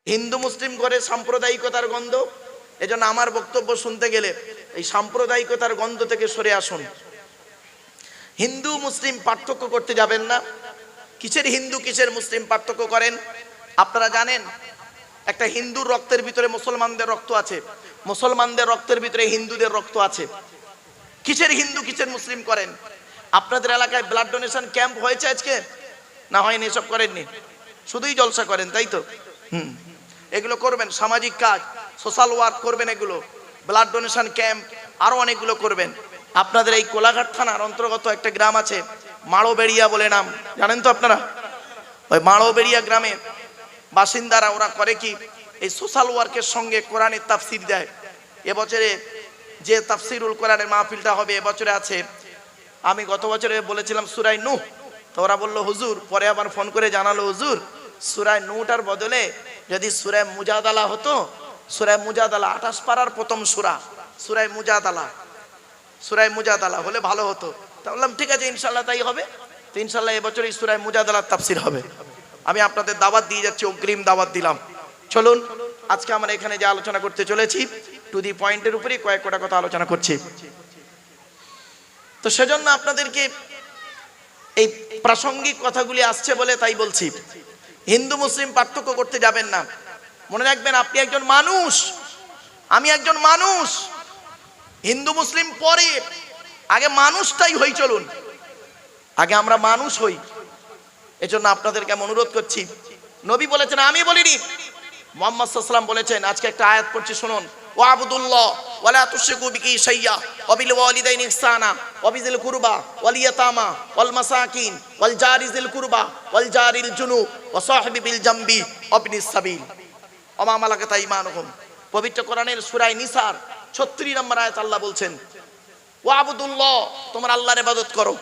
হিন্দু মুসলিম করে সাম্প্রদায়িকতার গন্ধ। এজন্য আমার বক্তব্য শুনতে গেলে এই সাম্প্রদায়িকতার গন্ধ থেকে সরে আসুন। হিন্দু মুসলিম পার্থক্য করতে যাবেন না। কিসের হিন্দু কিসের মুসলিম পার্থক্য করেন? আপনারা জানেন একটা হিন্দুর রক্তের ভিতরে মুসলমানদের রক্ত আছে, মুসলমানদের রক্তের ভিতরে হিন্দুদের রক্ত আছে। কিসের হিন্দু কিসের মুসলিম করেন? আপনাদের এলাকায় ব্লাড ডোনেশন ক্যাম্প হয়েছে আজকে? না হয়নি? এসব করেননি, শুধুই জলসা করেন, তাই তো? এগুলো করবেন, সামাজিক কাজ, সোশ্যাল ওয়ার্ক করবেন, এগুলো ব্লাড ডোনেশন ক্যাম্প আরো অনেকগুলো করবেন। আপনাদের এই কোলাঘাট থানার অন্তর্গত একটা গ্রাম আছে মাড়োবেড়িয়া বলে নাম, জানেন তো আপনারা? ওই মাড়োবেড়িয়া গ্রামে বাসিন্দারা ওরা করে কি, এই সোশ্যাল ওয়ার্কের সঙ্গে কোরআনের তাফসির দেয়। এবছরে যে তাফসিরুল কোরআনের মাহফিলটা হবে এবছরে আছে, আমি গত বছরে বলেছিলাম সূরা নূহ, তো ওরা বললো হুজুর, পরে আবার ফোন করে জানালো হুজুর সূরা নূহটার বদলে যদি সূরা মুজাদালা হতো, সূরা মুজাদালা 28 পারার প্রথম সূরা, সূরা মুজাদালা হলে ভালো হতো। তা বললাম ঠিক আছে ইনশাআল্লাহ তাই হবে। তো ইনশাআল্লাহ এবছর এই সূরা মুজাদালার তাফসির হবে। আমি আপনাদের দাওয়াত দিয়ে যাচ্ছি, অগ্রিম দাওয়াত দিলাম। চলুন আজকে আমরা এখানে যে আলোচনা করতে চলেছি টু দি পয়েন্টের উপরে কয়েকটা কথা আলোচনা করছি। তো সেজন্য আপনাদেরকে এই প্রাসঙ্গিক কথাগুলি আসছে বলে তাই বলছি। হিন্দু মুসলিম পার্থক্য করতে যাবেন না। মনে রাখবেন আপনি একজন মানুষ, আমি একজন মানুষ। হিন্দু মুসলিম পরে, আগে মানুষটাই হই। চলুন আগে আমরা মানুষ হই। এজন্য আপনাদেরকে আমি অনুরোধ করছি, নবী বলেছেন, আমি বলিনি, মুহাম্মদ সাল্লাল্লাহু আলাইহি ওয়াসাল্লাম বলেছেন। আজকে একটা আয়াত পড়ছি শুনুন, ওয়াবুদুল্লাহ ওয়ালা তুশরিকু বিহি শাইয়্যা ওয়াবিল ওয়ালিদাইনি ইহসানা ওয়াবিযিল কুরবা ওয়াল ইয়াতামা ওয়াল মাসাকিন ওয়াল জারিযিল কুরবা ওয়াল জারিল জুনুব ওয়া সাহিবি বিল জামবি ওয়াবনিস সাবিল ওয়া মা মালাকাত আইমানুহুম। পবিত্র কোরআনের সূরা নিসার 36 নম্বর আয়াত আল্লাহ বলছেন, ওয়াবুদুল্লাহ, তোমরা আল্লাহর ইবাদত করো,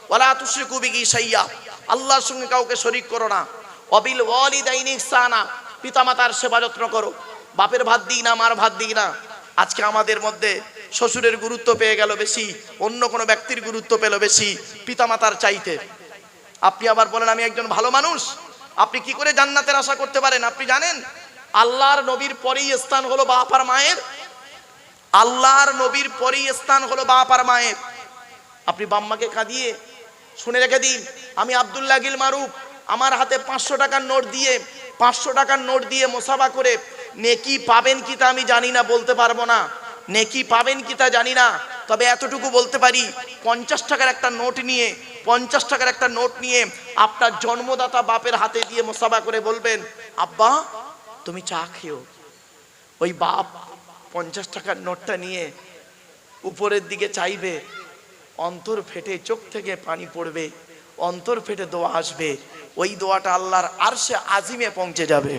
ওয়ালা তুশরিকু বিহি শাইয়্যা, আল্লাহর সঙ্গে কাউকে শরীক করো না, ওয়াবিল ওয়ালিদাইনি ইহসানা, পিতামাতার সেবা যত্ন করো। বাপের ভাত দিই না, মার ভাত দিই না। আজকে আমাদের মধ্যে শ্বশুরের গুরুত্ব পেয়ে গেল বেশি, অন্য কোনো ব্যক্তির গুরুত্ব পেল বেশি পিতামাতার চাইতে। আপনি আবার বলেন আমি একজন ভালো মানুষ, আপনি কি করে জান্নাতের আশা করতে পারেন? আপনি জানেন আল্লাহর নবীর পরেই স্থান হলো বাপ আর মায়ের। আল্লাহর নবীর পরেই স্থান হলো বাপ আর মায়ের। আপনি বাম্মাকে কাঁদিয়ে শুনে রেখে দিন, আমি আব্দুল্লাহ গিল মারুফ, আমার হাতে 500 টাকার নোট দিয়ে 500 টাকার নোট দিয়ে মোসাফা করে নেকি পাবেন কি তা আমি জানি না, বলতে পারবো না। নেকি পাবেন কি তা জানি না, তবে এতটুকু বলতে পারি 50 টাকার একটা নোট নিয়ে 50 টাকার একটা নোট নিয়ে আপনার জন্মদাতা বাপের হাতে দিয়ে মোসাফা করে বলবেন, আব্বা তুমি চা খেও। ওই বাপ 50 টাকার নোটটা নিয়ে উপরের দিকে চাইবে, অন্তর ফেটে চোখ থেকে পানি পড়বে, অন্তর ফেটে দোয়া আসবে, ওই দোয়াটা আল্লাহর আরশে আজিমে পৌঁছে যাবে।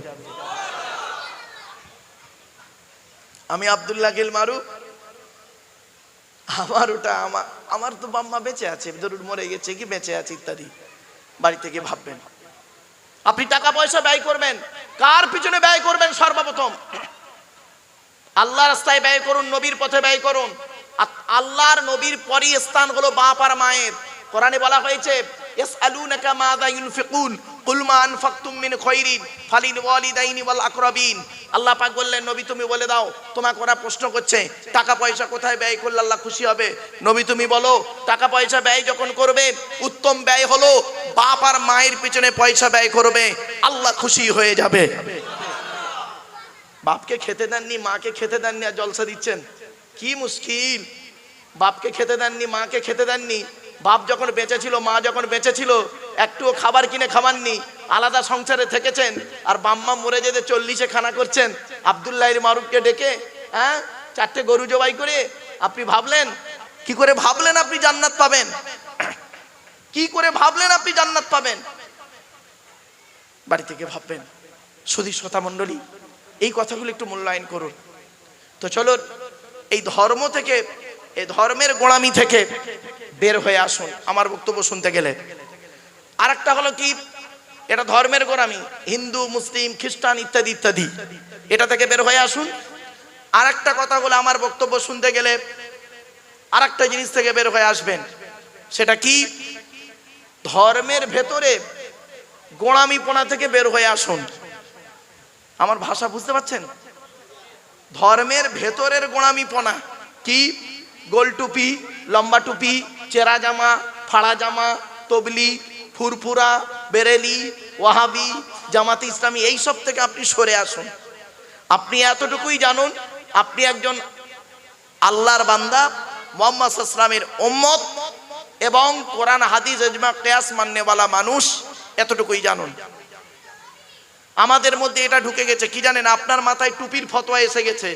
আমি আব্দুল্লাহ গিল মারুফ, আমার তো বাম্মা বেঁচে আছে, ধরুন মরে গেছে কি বেঁচে আছে ইত্যাদি, বাড়ি থেকে ভাববেন। আপনি টাকা পয়সা ব্যয় করবেন, কার পিছনে ব্যয় করবেন? সর্বপ্রথম আল্লাহর রাস্তায় ব্যয় করুন, নবীর পথে ব্যয় করুন। আল্লাহর নবীর পরই স্থান হলো বাপ আর মায়ের। কোরআনে বলা হয়েছে, ইয়াসআলুনাকা মাযা ইউনফিকুন কুল মা আনফাকতুম মিন খায়রিন ফালিল ওয়ালিদাইনি ওয়াল আকরাবিন। আল্লাহ পাক বললেন, নবী তুমি বলে দাও, তোমাকে ওরা প্রশ্ন করছে টাকা পয়সা কোথায় ব্যয় করলে আল্লাহ খুশি হবে। নবী তুমি বলো, টাকা পয়সা ব্যয় যখন করবে উত্তম ব্যয় হলো বাপ আর মায়ের পিছনে পয়সা ব্যয় করবে, আল্লাহ খুশি হয়ে যাবে। বাপকে খেতে দেননি, মাকে খেতে দেননি, আর জলসা দিচ্ছেন, কি মুশকিল। বাপকে খেতে দেননি, মাকে খেতে দেননি। বাপ যখন বেঁচে ছিল, মা যখন বেঁচে ছিল, একটুও খাবার কিনে খাওয়াননি, আলাদা সংসারে থেকেছেন। আর বাম্মা মরে যেতে 40-এ খানা করছেন আব্দুল্লাহ মারুফকে ডেকে, 4টে গরু জবাই করে। আপনি ভাবলেন, কি করে ভাবলেন আপনি জান্নাত পাবেন? কি করে ভাবলেন আপনি জান্নাত পাবেন? বাড়ি থেকে ভাববেন। সুধী শ্রোতা মণ্ডলী, এই কথাগুলো একটু মূল্যায়ন করুন। তো চলো এই ধর্ম থেকে, এই ধর্মের গোলামি থেকে বের হয়ে আসুন আমার বক্তব্য শুনতে গেলে। আর একটা হলো কি, এটা ধর্মের গোলামি, হিন্দু মুসলিম খ্রিস্টান ইত্যাদি ইত্যাদি, এটা থেকে বের হয়ে আসুন। আর একটা কথা হলো আমার বক্তব্য শুনতে গেলে আর একটা জিনিস থেকে বের হয়ে আসবেন, সেটা কি, ধর্মের ভেতরে গোলামিপনা থেকে বের হয়ে আসুন। আমার ভাষা বুঝতে পারছেন? ধর্মের ভেতরের গোঁড়ামিপনা কি? গোল টুপি, লম্বা টুপি, চেরা জামা, ফাড়া জামা, তবলি, ফুরফুরা, বেরেলি, ওয়াহাবি, জামাতে ইসলামী, এই সব থেকে আপনি সরে আসুন। আপনি এতটুকুই জানুন, আপনি একজন আল্লাহর বান্দা, মুহাম্মদ সাল্লাল্লাহু আলাইহি ওয়াসাল্লামের উম্মত এবং কোরআন হাদিস ইজমা কিয়াস মাননেওয়ালা মানুষ, এতটুকুই জানুন। আমাদের মধ্যে এটা ঢুকে গেছে কি জানেন? আপনার মাথায় টুপির ফতোয়া এসে গেছে।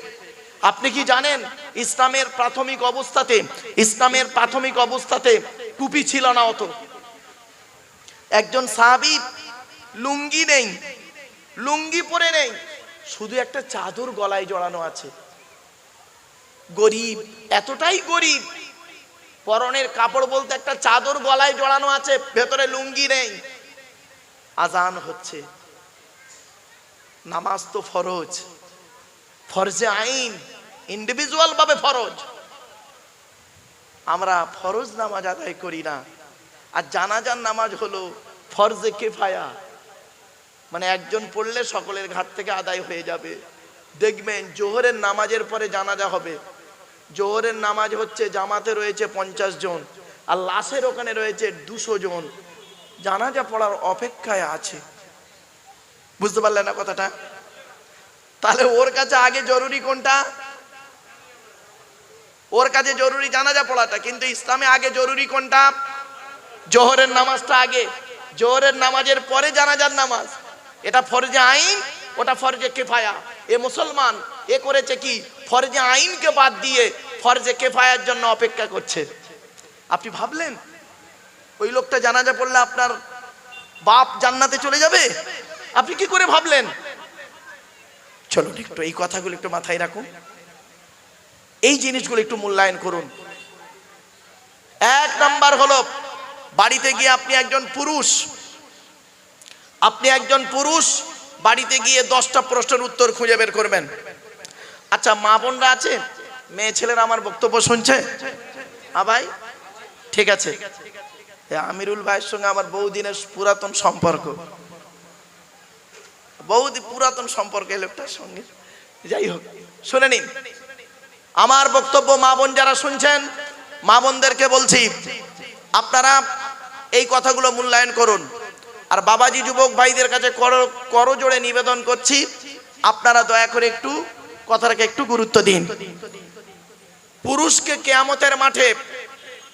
আপনি কি জানেন ইসলামের প্রাথমিক অবস্থাতে টুপি ছিল না অত। একজন সাহাবী লুঙ্গি নেই, লুঙ্গি পরে নেই, শুধু একটা চাদর গলায় জড়ানো আছে। গরিব, এতটাই গরিব, পরনের কাপড় বলতে একটা চাদর গলায় জড়ানো আছে, ভেতরে লুঙ্গি নেই। আজান হচ্ছে, নামাজ তো ফরজ, ফরজে আইন, ইন্ডিভিজুয়াল ভাবে ফরজ। আমরা ফরজ নামাজ আদায় করি না। আর জানাজার নামাজ হলো ফরজে কিফায়া, মানে একজন পড়লে সকলের ঘাট থেকে আদায় হয়ে যাবে। দেখবেন জোহরের নামাজের পরে জানাজা হবে। জোহরের নামাজ হচ্ছে, জামাতে রয়েছে 50 জন, আর লাশের ওখানে রয়েছে 200 জন, জানাজা পড়ার অপেক্ষায় আছে। বুঝতে পারলেন না কথাটা? তাহলে ওর কাছে আগে জরুরি কোনটা? ওর কাছে জরুরি জানাজা পড়াটা, কিন্তু ইসলামে আগে জরুরি কোনটা? জোহরের নামাজটা আগে, জোহরের নামাজের পরে জানাজার নামাজ। এটা ফরজে আইন, ওটা ফরজে কিফায়া। এ মুসলমান এ করেছে কি? ফরজে আইনকে বাদ দিয়ে ফরজে কিফায়ার জন্য অপেক্ষা করছে। আপনি ভাবলেন ওই লোকটা জানাজা পড়লে আপনার বাপ জান্নাতে চলে যাবে? আপনি কি করে ভাবলেন? চলুন একটু এই কথাগুলো একটু মাথায় রাখুন, এই জিনিসগুলো একটু মূল্যায়ন করুন। এক নাম্বার হলো, বাড়িতে গিয়ে আপনি একজন পুরুষ বাড়িতে গিয়ে 10টা প্রশ্নের উত্তর খুঁজে বের করবেন। আচ্ছা, মা বোনরা আছে, মেয়ে ছেলেরা আমার বক্তব্য শুনছে? ভাই ঠিক আছে, আমিরুল ভাইয়ের সঙ্গে আমার বহুদিনের পুরাতন সম্পর্ক, পুরাতন সম্পর্ক এই লোকটার সঙ্গে। যাই হোক, শুনে নিন আমার বক্তব্য। মা বোন যারা শুনছেন, মা বোনদেরকে বলছি, আপনারা এই কথাগুলো মূল্যায়ন করুন। আর বাবাজি যুবক ভাইদের কাছে করজোড়ে নিবেদন করছি, আপনারা দয়া করে একটু কথাটাকে একটু গুরুত্ব দিন। পুরুষকে কিয়ামতের মাঠে,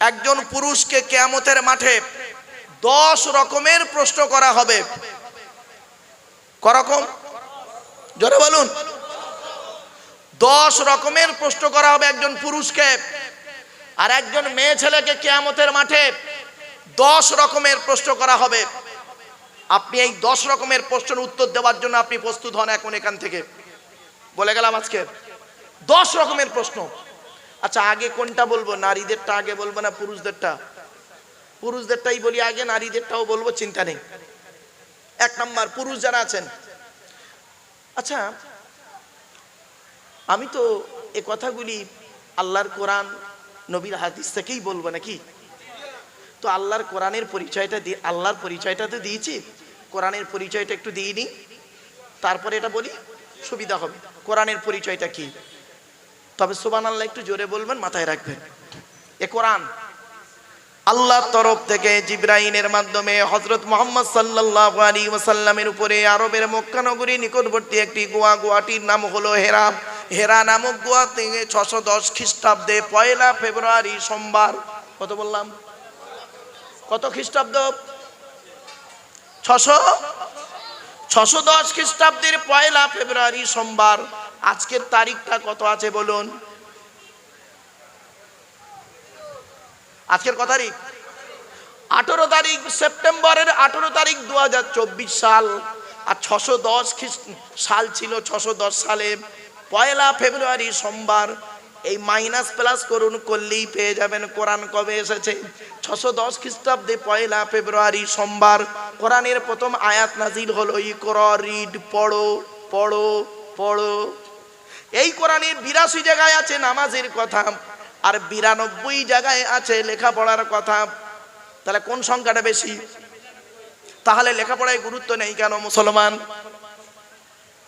একজন পুরুষকে কিয়ামতের মাঠে 10 রকমের প্রশ্ন করা হবে। করকম জোরে বলুন। 10 রকমের প্রশ্ন করা হবে একজন পুরুষকে। আর একজন মেয়ে ছেলেকে কিয়ামতের মাঠে 10 রকমের প্রশ্ন করা হবে। আপনি এই 10 রকমের প্রশ্নের উত্তর দেওয়ার জন্য আপনি প্রস্তুত হন এখন এখান থেকে। বলে গেলাম আজকে 10 রকমের প্রশ্ন। আচ্ছা, আগে কোনটা বলবো? নারীদেরটা আগে বলবো না পুরুষদেরটা? পুরুষদেরটাই বলি আগে, নারীদেরটাও বলবো, চিন্তা নেই। 1 নাম্বার, পুরুষ যারা আছেন। আচ্ছা, আমি তো এই কথাগুলি আল্লাহর কোরআন নবীর হাদিস থেকেই বলবো নাকি? তো আল্লাহর কোরআনের পরিচয়টা দিয়ে, আল্লাহর পরিচয়টা তো দিয়েছি, কোরআনের পরিচয়টা একটু দিইনি, তারপরে এটা বলি, সুবিধা হবে। কোরআনের পরিচয়টা কি? তবে সুবহানাল্লাহ একটু জোরে বলবেন, মাথায় রাখবেন। এ কোরআন আল্লাহর তরফ থেকে জিবরাইলের মাধ্যমে হযরত মুহাম্মদ সাল্লাল্লাহু আলাইহি ওয়াসাল্লামের উপরে আরবের মক্কা নগরী নিকটবর্তী একটি গোয়াটির নাম হলো হেরা। হেরা নামক গোয়া থেকে 610 খ্রিস্টাব্দে 1 ফেব্রুয়ারি সোমবার, কত বললাম? কত খ্রিস্টাব্দ? 610 খ্রিস্টাব্দের 1 ফেব্রুয়ারি সোমবার। আজকের তারিখটা কত আছে বলুন? আজকের কত তারিখ? 18 তারিখ, সেপ্টেম্বরের 18 তারিখ 2024 সাল। আর 610 সাল ছিল, 610 সালে 1 ফেব্রুয়ারি সোমবার। এই মাইনাস প্লাস করুন, করলেই পেয়ে যাবেন কোরআন কবে এসেছে। 610 খ্রিস্টাব্দে 1 ফেব্রুয়ারি সোমবার কোরআনের প্রথম আয়াত নাজিল হলো, ইকরা, রিড, পড়ো পড়ো পড়ো। এই কোরআনের 82 জায়গায় আছে নামাজের কথা, আর 92 জায়গায় আছে লেখাপড়ার কথা। তাহলে কোন সংখ্যাটা বেশি? তাহলে লেখাপড়ায় গুরুত্ব নেই কেন মুসলমান?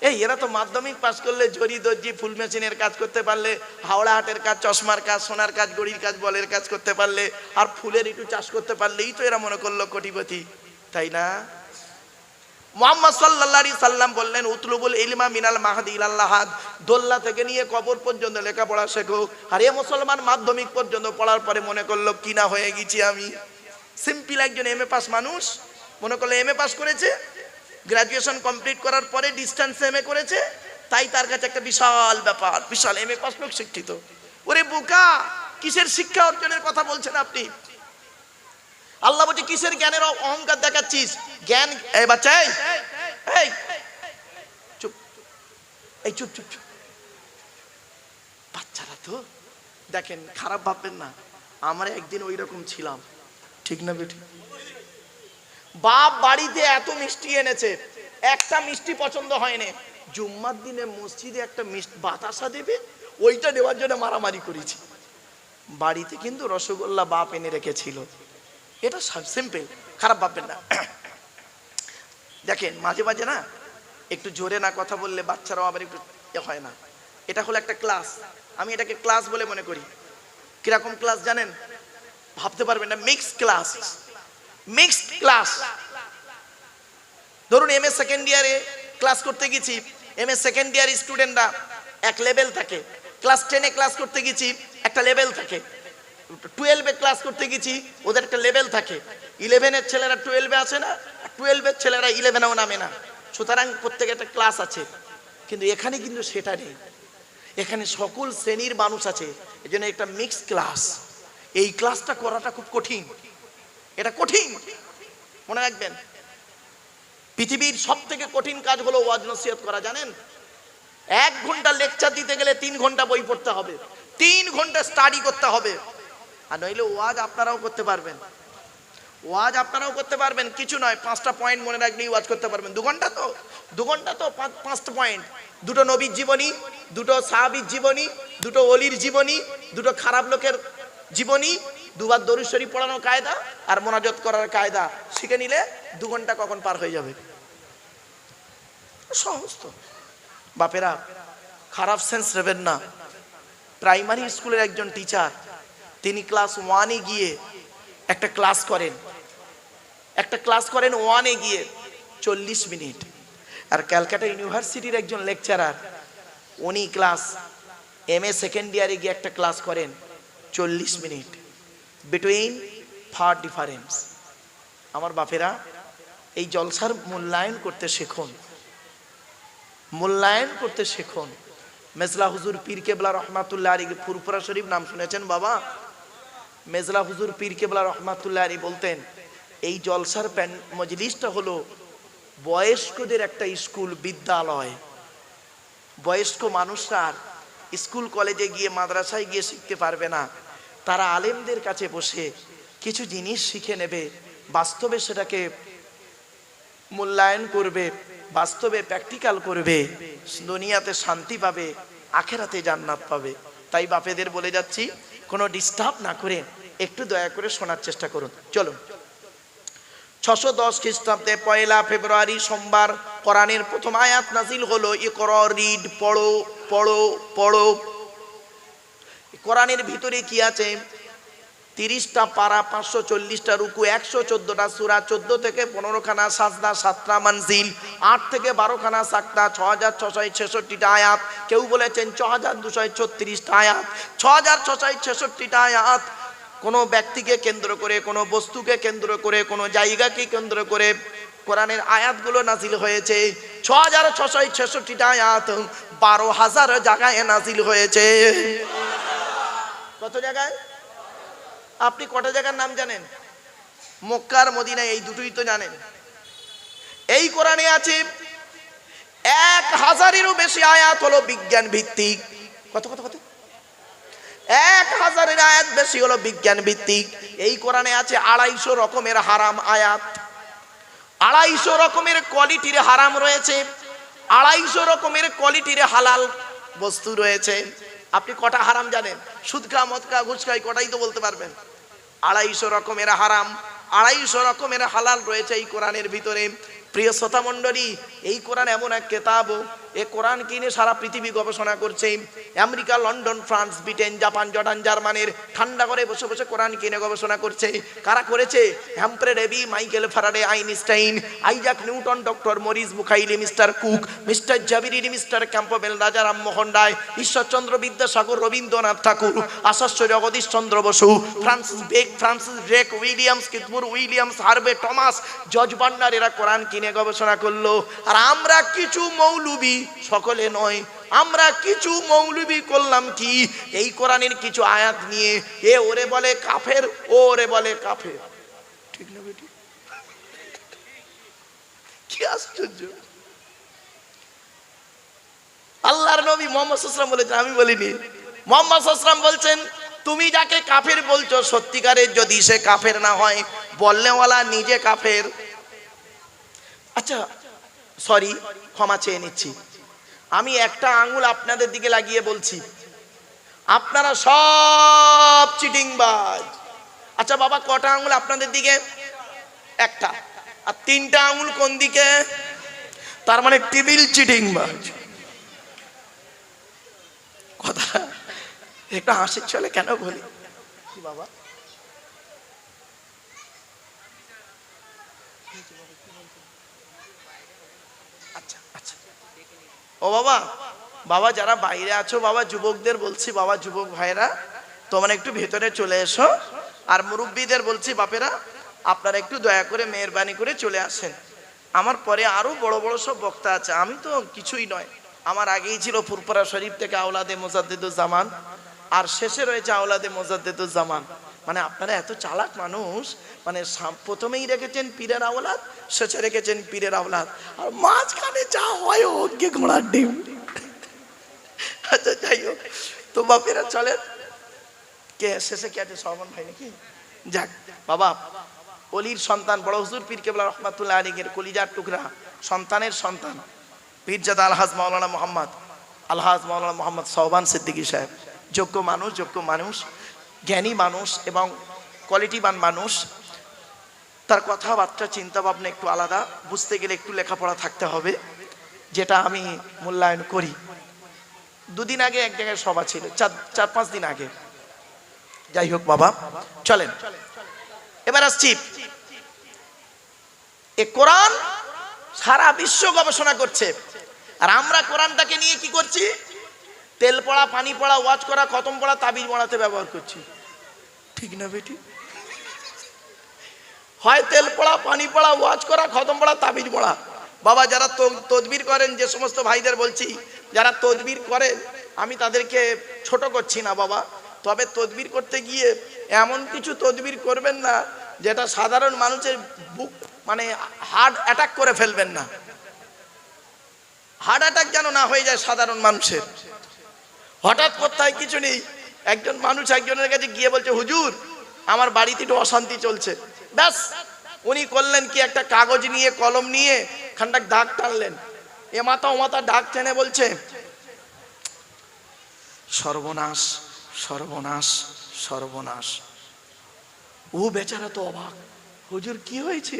এই এরা তো মাধ্যমিক পাস করলে জরি দর্জি ফুল মেশিনের কাজ করতে পারলে, হাওড়া হাটের কাজ, চশমার কাজ, সোনার কাজ, গড়ির কাজ, বলের কাজ করতে পারলে, আর ফুলের একটু চাষ করতে পারলেই তো এরা মনে করলো কোটিপতি, তাই না? মুহাম্মদ সাল্লাল্লাহু আলাইহি সাল্লাম বললেন, উতলুবুল ইলমা মিনাল মাহদি ইলাল লাহাদ, দোল্লা থেকে নিয়ে কবর পর্যন্ত লেখাপড়া শেখো। আর এ মুসলমান মাধ্যমিক পর্যন্ত পড়ার পরে মনে করলো কিনা হয়ে গেছি আমি। সিম্পল একজন এমএ পাস মানুষ মনে করলো এমএ পাস করেছে, গ্রাজুয়েশন কমপ্লিট করার পরে ডিস্টেন্স এমএ করেছে, তাই তার কাছে একটা বিশাল ব্যাপার, বিশাল এমএ পাস লোক শিক্ষিত। ওরে বোকা, কিসের শিক্ষা অর্জনের কথা বলছেন আপনি? আল্লাহ বলছে কিসের জ্ঞানের অহংকার দেখাচ্ছিস? জ্ঞান, এই বাচ্চা, এই চুপ, এই চুপ চুপ চুপ। বাচ্চারা তো দেখেন, খারাপ ভাববেন না, আমরা একদিন ওই রকম ছিলাম, ঠিক না বেটি? বাপ বাড়িতে এত মিষ্টি এনেছে, একটা মিষ্টি পছন্দ হয়নি, জুম্মার দিনে মসজিদে একটা মিষ্টি বাতাসা দেবে, ওইটা দেওয়ার জন্য মারামারি করেছি। বাড়িতে কিন্তু রসগোল্লা বাপ এনে রেখেছিল। এটা সিম্পল, খারাপ ভাববেন না। দেখেন মাঝে মাঝে না একটু জোরে না কথা বললে বাচ্চারাও আবার একটু হয় না। এটা হলো একটা ক্লাস, আমি এটাকে ক্লাস বলে মনে করি। কিরকম ক্লাস জানেন? ভাবতে পারবেন না, মিক্স ক্লাস। Mixed class. ধরুন এমএ সেকেন্ড ইয়ারে ক্লাস করতে গেছি, এমএ সেকেন্ড ইয়ার স্টুডেন্টরা এক লেভেল থাকে, ক্লাস 10-এ ক্লাস করতে গেছি একটা লেভেল থাকে, 12-এ ক্লাস করতে গেছি ওদের একটা লেভেল থাকে, 11-এর ছেলেরা 12-এ আসে না, 12-এর ছেলেরা 11-এও নামে না, সুতরাং প্রত্যেকের একটা ক্লাস আছে। কিন্তু এখানে কিন্তু সেটা নেই, এখানে সকল শ্রেণীর মানুষ আছে, এজন্য একটা মিক্স ক্লাস। এই ক্লাসটা করাটা খুব কঠিন, এটা কঠিন, মনে রাখবেন। পৃথিবীর সব থেকে কঠিন কাজ হলো ওয়াজ নসিহত করা, জানেন? 1 ঘন্টা লেকচার দিতে গেলে 3 ঘন্টা বই পড়তে হবে, 3 ঘন্টা স্টাডি করতে হবে। আর নইলে ওয়াজ আপনারাও করতে পারবেন, ওয়াজ আপনারাও করতে পারবেন, কিছু নয়, 5টা পয়েন্ট মনে রাখলেই ওয়াজ করতে পারবেন। 2 ঘন্টা তো 5টা পয়েন্ট, 2টো নবীর জীবনী, 2টো সাহাবীর জীবনী, 2টো ওলির জীবনী, 2টো খারাপ লোকের জীবনী, 2বার দরুদ শরীফ পড়ানোর কায়দা আর মোনাজাত করার কায়দা শিখে নিলে 2 ঘন্টা কখন পার হয়ে যাবে। সহজ তো। বাপেরা খারাপ সেন্স নেবেন না। প্রাইমারি স্কুলের একজন টিচার, তিনি ক্লাস 1-এ গিয়ে একটা ক্লাস করেন, 1-এ গিয়ে 40 মিনিট। আর ক্যালকাটা ইউনিভার্সিটির একজন লেকচারার, উনি ক্লাস এমএ সেকেন্ড ইয়ারে গিয়ে একটা ক্লাস করেন 40 মিনিট। Between fur difference. আমার বাপেরা, এই জলসার মূল্যায়ন করতে শেখুন, মূল্যায়ন করতে শেখুন। মেজলা হুজুর পীর কেবলা রহমাতুল্লাহ আলী, ফুরফুরা শরীফ নাম শুনেছেন বাবা? মেজলা হুজুর পীর কেবলা রহমাতুল্লাহ আলী বলতেন, এই জলসার মজলিসটা হলো বয়স্কদের একটা স্কুল, বিদ্যালয়। বয়স্ক মানুষরা স্কুল কলেজে গিয়ে মাদ্রাসায় গিয়ে শিখতে পারবে না, তারা আলেমদের কাছে বসে কিছু জিনিস শিখে নেবে, বাস্তবে সেটাকে মূল্যায়ন করবে, বাস্তবে প্র্যাকটিক্যাল করবে, দুনিয়াতে শান্তি পাবে, আখেরাতে জান্নাত পাবে। তাই বাপেদের বলে যাচ্ছি, কোনো ডিস্টার্ব না করে একটু দয়া করে শোনার চেষ্টা করুন। চলুন। 610 খ্রিস্টাব্দে 1 ফেব্রুয়ারি সোমবার কোরআনের প্রথম আয়াত নাজিল হলো, ইকরা, রিড, পড়ো পড়ো পড়ো। কোরআনের ভিতরে কি আছে? 30টা পারা, 540টা রুকু, 114টা সূরা, 14 থেকে 15 খানা সাজদা, 7টা মানজিল, 8 থেকে 12 খানা সাকতা, 6666টা আয়াত, কেউ বলেছেন 6236টা আয়াত, 6666টা আয়াত। কোনো ব্যক্তিকে কেন্দ্র করে, কোনো বস্তুকে কেন্দ্র করে, কোনো জায়গাকে কেন্দ্র করে কোরআনের আয়াতগুলো নাজিল হয়েছে। 6666টা আয়াত 12,000 জায়গায় নাজিল হয়েছে। কত জায়গায়? আপনি কটা জায়গার নাম জানেন? মক্কার মদিনা, এই দুটোই তো জানেন। এই কোরআনে আছে 1000-এরও বেশি আয়াত হলো বিজ্ঞান ভিত্তিক। কত কত কত? 1000-এর আয়াত বেশি হলো বিজ্ঞান ভিত্তিক। এই কোরআনে আছে 250 রকমের হারাম আয়াত, 250 রকমের কোয়ালিটির হারাম রয়েছে, 250 রকমের কোয়ালিটির হালাল বস্তু রয়েছে। আপনি কটা হারাম জানেন? সুদ খা, মদ খা, ঘুষ খাই, কটাই তো বলতে পারবেন। 250 রকমের হারাম, 250 রকমের হালাল রয়েছে এই কোরআনের ভিতরে। প্রিয় শ্রোতা মণ্ডলী, এই কোরআন এমন এক কিতাব, এ কোরআন কিনে সারা পৃথিবী গবেষণা করছে। America, London, France, Britain, Japan, Jordan, জার্মানির ঠান্ডা করে বসে বসে কোরআন কিনে গবেষণা করছে। কারা করেছে? Humphry Davy, Michael Faraday, Einstein, Isaac Newton, doctor Maurice Bucaille, mister Cook, mister Jabiri, mister Campbell, Raja Rammohan Roy, Ishwarchandra Vidyasagar, Rabindranath Tagore, Acharya Jagadish Chandra Bose, Francis ব্রেক, উইলিয়ামস কিথবুর, Williams Harvey Thomas, George Bernard, এরা কোরআন কিনে গবেষণা করলো। আর আমরা কিছু মৌলবি, সকলে নয়, আমরা কিছু মৌলবি করলাম কি, এই কোরআনের কিছু আয়াত নিয়ে এ ওরে বলে কাফের, ও ওরে বলে কাফের। ঠিক না বেটি? কি আশ্চর্য! আল্লাহর নবী মুহাম্মদ সাল্লাল্লাহু আলাইহি ওয়াসাল্লাম বলেছেন, আমি বলিনি। মুহাম্মদ সাল্লাল্লাহু আলাইহি ওয়াসাল্লাম বলছেন, তুমি যাকে কাফের বলছো সত্যিকারের যদি সে কাফের না হয়, বলনেওয়ালা নিজে কাফের। আচ্ছা সরি, ক্ষমা চেয়ে নিচ্ছি। আমি একটা আঙ্গুল আপনাদের দিকে লাগিয়ে বলছি, আপনারা সব চিটিংবাজ। আচ্ছা বাবা, কটা আঙ্গুল আপনাদের দিকে? একটা। আর তিনটা আঙ্গুল কোন দিকে? তার মানে টিবিল চিটিংবাজ। কথা একটু হাসির চলে কেন বলি কি বাবা? আচ্ছা আচ্ছা, ও বাবা, বাবা যারা বাইরে আছো বাবা, যুবকদের বলছি, বাবা যুবক ভাইরা তোমরা একটু ভেতরে চলে এসো। আর মুরব্বীদের বলছি, বাপেরা আপনারা একটু দয়া করে মেহরবানি করে চলে আসেন। আমার পরে আরো বড় বড় সব বক্তা আছে, আমি তো কিছুই নয়। আমার আগেই ছিল ফুরফুরা শরীফ থেকে আওলাদে মোজাদ্দেদুজ্জামান, আর শেষে রয়েছে আওলাদে মোজাদ্দেদুজ্জামান। মানে আপনারা এত চালাক মানুষ, মানে প্রথমেই রেখেছেন পীরের আওলাদ, শেষে রেখেছেন পীরের আওলাদ, আর মাঝখানে যা হয় ওকে ঘোড়ার ডিম। আচ্ছা যাই হোক, তো বাপেরা চলেন। কে শেষে কে আছে? সলমন ভাই নাকি? যাক বাবা, অলির সন্তান বড় হুজুর পীর কেবলা রহমাতুল্লাহ আলাইহির কলিজার টুকরা সন্তানের সন্তান পীরজাদা আলহাজ মাওলানা মোহাম্মদ সোহবান সিদ্দিকী সাহেব, যোগ্য মানুষ, জ্ঞানী মানুষ এবং কোয়ালিটিবান মানুষ। তার কথাবার্তা চিন্তা ভাবনা একটু আলাদা, বুঝতে গেলে একটু লেখাপড়া থাকতে হবে, যেটা আমি মূল্যায়ন করি। দুদিন আগে এক জায়গায় সভা ছিল, 4-5 দিন আগে। যাই হোক বাবা, চলেন এবার আসছি। এ কোরআন সারা বিশ্ব গবেষণা করছে, আর আমরা কোরআনটাকে নিয়ে কি করছি? তেল পড়া, পানি পড়া, ওয়াজ করা, খতম পড়া, তাবিজ পড়াতে ব্যবহার করছি। ঠিক না বেটি? হয় তেল পড়া, পানি পড়া, ওয়াজ করা, খতম পড়া, তাবিজ পড়া। বাবা যারা তদবির করেন, যে সমস্ত ভাইদের বলছি যারা তদবির করেন, আমি তাদেরকে ছোট করছি না বাবা, তবে তদবির করতে গিয়ে এমন কিছু তদবির করবেন না যেটা সাধারণ মানুষের বুক মানে হার্ট অ্যাটাক করে ফেলবেন না। হার্ট অ্যাটাক যেন না হয়ে যায় সাধারণ মানুষের। হঠাৎ করতে হয় কিছু নেই, একজন মানুষ একজনের কাছে গিয়ে বলছে, হুজুর আমার বাড়িতে একটু অশান্তি চলছে। ব্যাস উনি করলেন কি, একটা কাগজ নিয়ে কলম নিয়ে খানটাক দাগ টানলেন, এ মাথা ও মাথা দাগ টেনে বলছে, সর্বনাশ সর্বনাশ সর্বনাশ। ও বেচারা তো অবাক, হুজুর কি হয়েছে?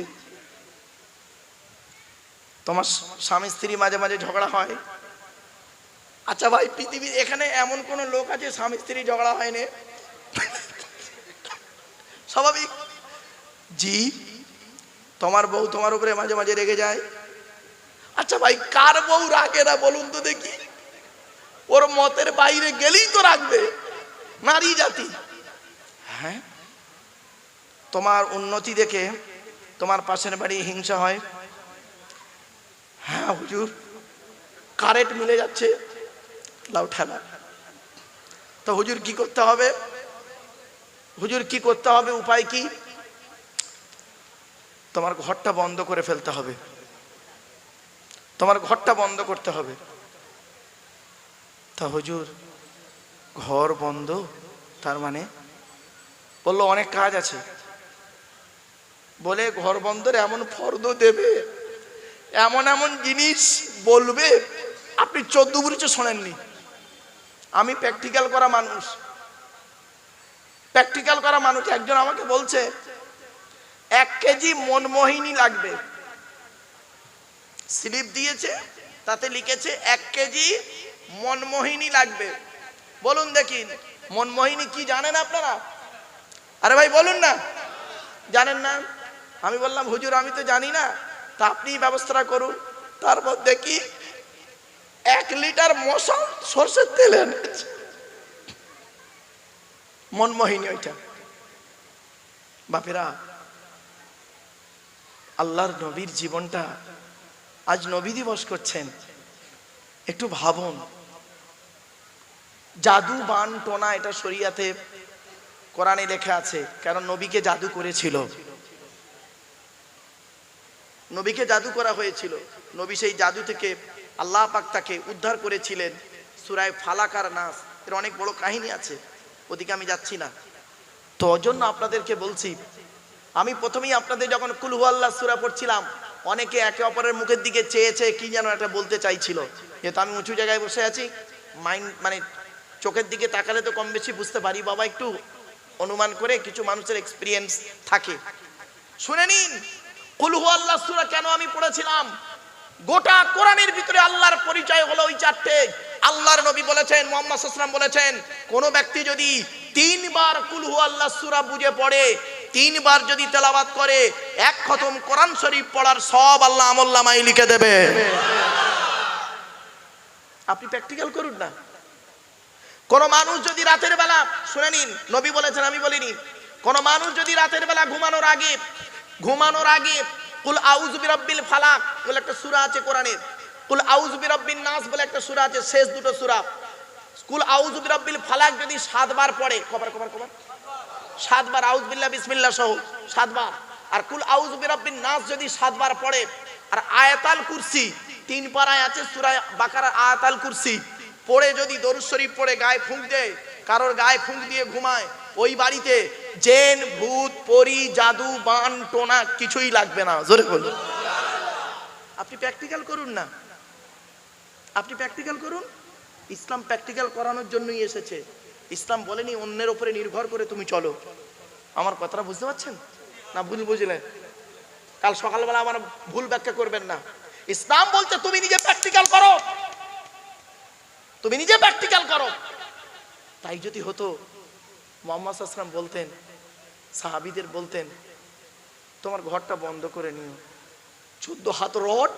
তোমার স্বামী স্ত্রী মাঝে মাঝে ঝগড়া হয়? আচ্ছা ভাই, পৃথিবীর এখানে এমন কোন লোক আছে স্বামী স্ত্রী ঝগড়া হয়নি? স্বাভাবিক। জি, তোমার বউ তোমার উপরে মাঝে মাঝে রেগে যায়? আচ্ছা ভাই, কার বউ রাগে না বলুন তো দেখি? ওর মতের বাইরে গেলেই তো রাখবে, নারী জাতি। হ্যাঁ, তোমার উন্নতি দেখে তোমার পাশের বাড়ি হিংসা হয়? হ্যাঁ হুজুর, কারেন্ট মিলে যাচ্ছে, লাউ ঠেলা। তো হুজুর কি করতে হবে? হুজুর কি করতে হবে, উপায় কি? তোমার ঘরটা বন্ধ করে ফেলতে হবে, তোমার ঘরটা বন্ধ করতে হবে। তা হুজুর ঘর বন্ধ, তার মানে? বললো অনেক কাজ আছে। বলে ঘর বন্ধের এমন ফর্দ দেবে, এমন এমন জিনিস বলবে আপনি 14 বুঝে শোনেননি। আমি প্র্যাকটিক্যাল করা মানুষ, একজন আমাকে বলছে 1 কেজি মনমোহিনী লাগবে, স্লিপ দিয়েছে তাতে লিখেছে 1 কেজি মনমোহিনী লাগবে। বলুন দেখি মনমোহিনী কি জানেন আপনারা? আরে ভাই বলুন না, জানেন না? আমি বললাম হুজুর আমি তো জানি না, তা আপনি ব্যবস্থা করুন। তারপর দেখি 1 লিটার মশাল সরষের তেল এনেছে, মনমোহিনী ওইটা। বাপেরা, আল্লাহর নবীর জীবনটা, আজ নবী দিবস করছেন, একটু ভাবুন। জাদু বান টোনা এটা শরিয়াতে কোরআনে লেখা আছে, কারণ নবীকে জাদু করেছিল, নবীকে জাদু করা হয়েছিল। নবী সেই জাদু থেকে আল্লাহ পাক তাকে উদ্ধার করেছিলেন। সূরা ফালাক আর নাস এর অনেক বড় কাহিনী আছে, ওদিকে আমি যাচ্ছি না। তো ওজন্য আপনাদেরকে বলছি, আমি প্রথমেই আপনাদের যখন কুল হুয়াল্লাহ সূরা পড়ছিলাম, অনেকে একে অপরের মুখের দিকে চেয়ে চেয়ে কি যেন একটা বলতে চাইছিল। যেহেতু আমি উঁচু জায়গায় বসে আছি, মাইন্ড মানে চোখের দিকে তাকালে তো কম বেশি বুঝতে পারি, বাবা একটু অনুমান করে, কিছু মানুষের এক্সপিরিয়েন্স থাকে। শুনে নিন, কুল হুয়াল্লাহ সূরা কেন আমি পড়েছিলাম। গোটা কোরআনের ভিতরে আল্লাহর পরিচয় হলো ওই 4টে। আল্লাহর নবী বলেছেন, মুহাম্মদ সাল্লাল্লাহু আলাইহি ওয়াসাল্লাম বলেছেন, কোন ব্যক্তি যদি 3 বার কুল হুয়াল্লাহ সূরা বুঝে পড়ে, 3 বার যদি তেলাওয়াত করে, 1 খতম কোরআন শরীফ পড়ার সব আল্লাহ আমলনামায় লিখে দেবে। আপনি প্র্যাকটিক্যাল করুন না। কোন মানুষ যদি রাতের বেলা, শুনে নিন, নবী বলেছেন আমি বলিনি, কোন মানুষ যদি রাতের বেলা ঘুমানোর আগে কুল আউযু বিরাব্বিল ফালাক বলে একটা সূরা আছে কোরআনের, কুল আউযু বিরাব্বিন নাস বলে একটা সূরা আছে, শেষ দুটো সূরা। কুল আউযু বিরাব্বিল ফালাক যদি 7 বার পড়ে, কবার 7 বার, আউযু বিল্লাহ বিসমিল্লাহ সহ 7 বার, আর কুল আউযু বিরাব্বিন নাস যদি 7 বার পড়ে, আর আয়াতুল কুরসি 3 পারায় আছে সূরা বাকারার আয়াতুল কুরসি পড়ে যদি দরুদ শরীফ পড়ে গায়ে ফুঁক দেয়, কারোর গায়ে ফুঁক দিয়ে ঘুমায়, ওই বাড়িতে জিন ভূত পরী জাদু বান টোনা কিছুই লাগবে না। জোরে বলুন। আপনি প্র্যাকটিক্যাল করুন না, আপনি প্র্যাকটিক্যাল করুন। ইসলাম প্র্যাকটিক্যাল করানোর জন্যই এসেছে। ইসলাম বলেনি অন্যের উপরে নির্ভর করে তুমি চলো। আমার কথাটা বুঝতে পারছেন না? ভুল বুঝলেন? কাল সকালবেলা আমার ভুল ব্যাখ্যা করবেন না। ইসলাম বলতে তুমি নিজে প্র্যাকটিক্যাল করো, তুমি নিজে প্র্যাকটিক্যাল করো। তাই যদি হতো, মুহাম্মদ সাল্লাল্লাহু আলাইহি ওয়াসাল্লাম বলতেন, সাহাবীদের বলতেন, তোমার ঘরটা বন্ধ করে নিও, 14 হাত রড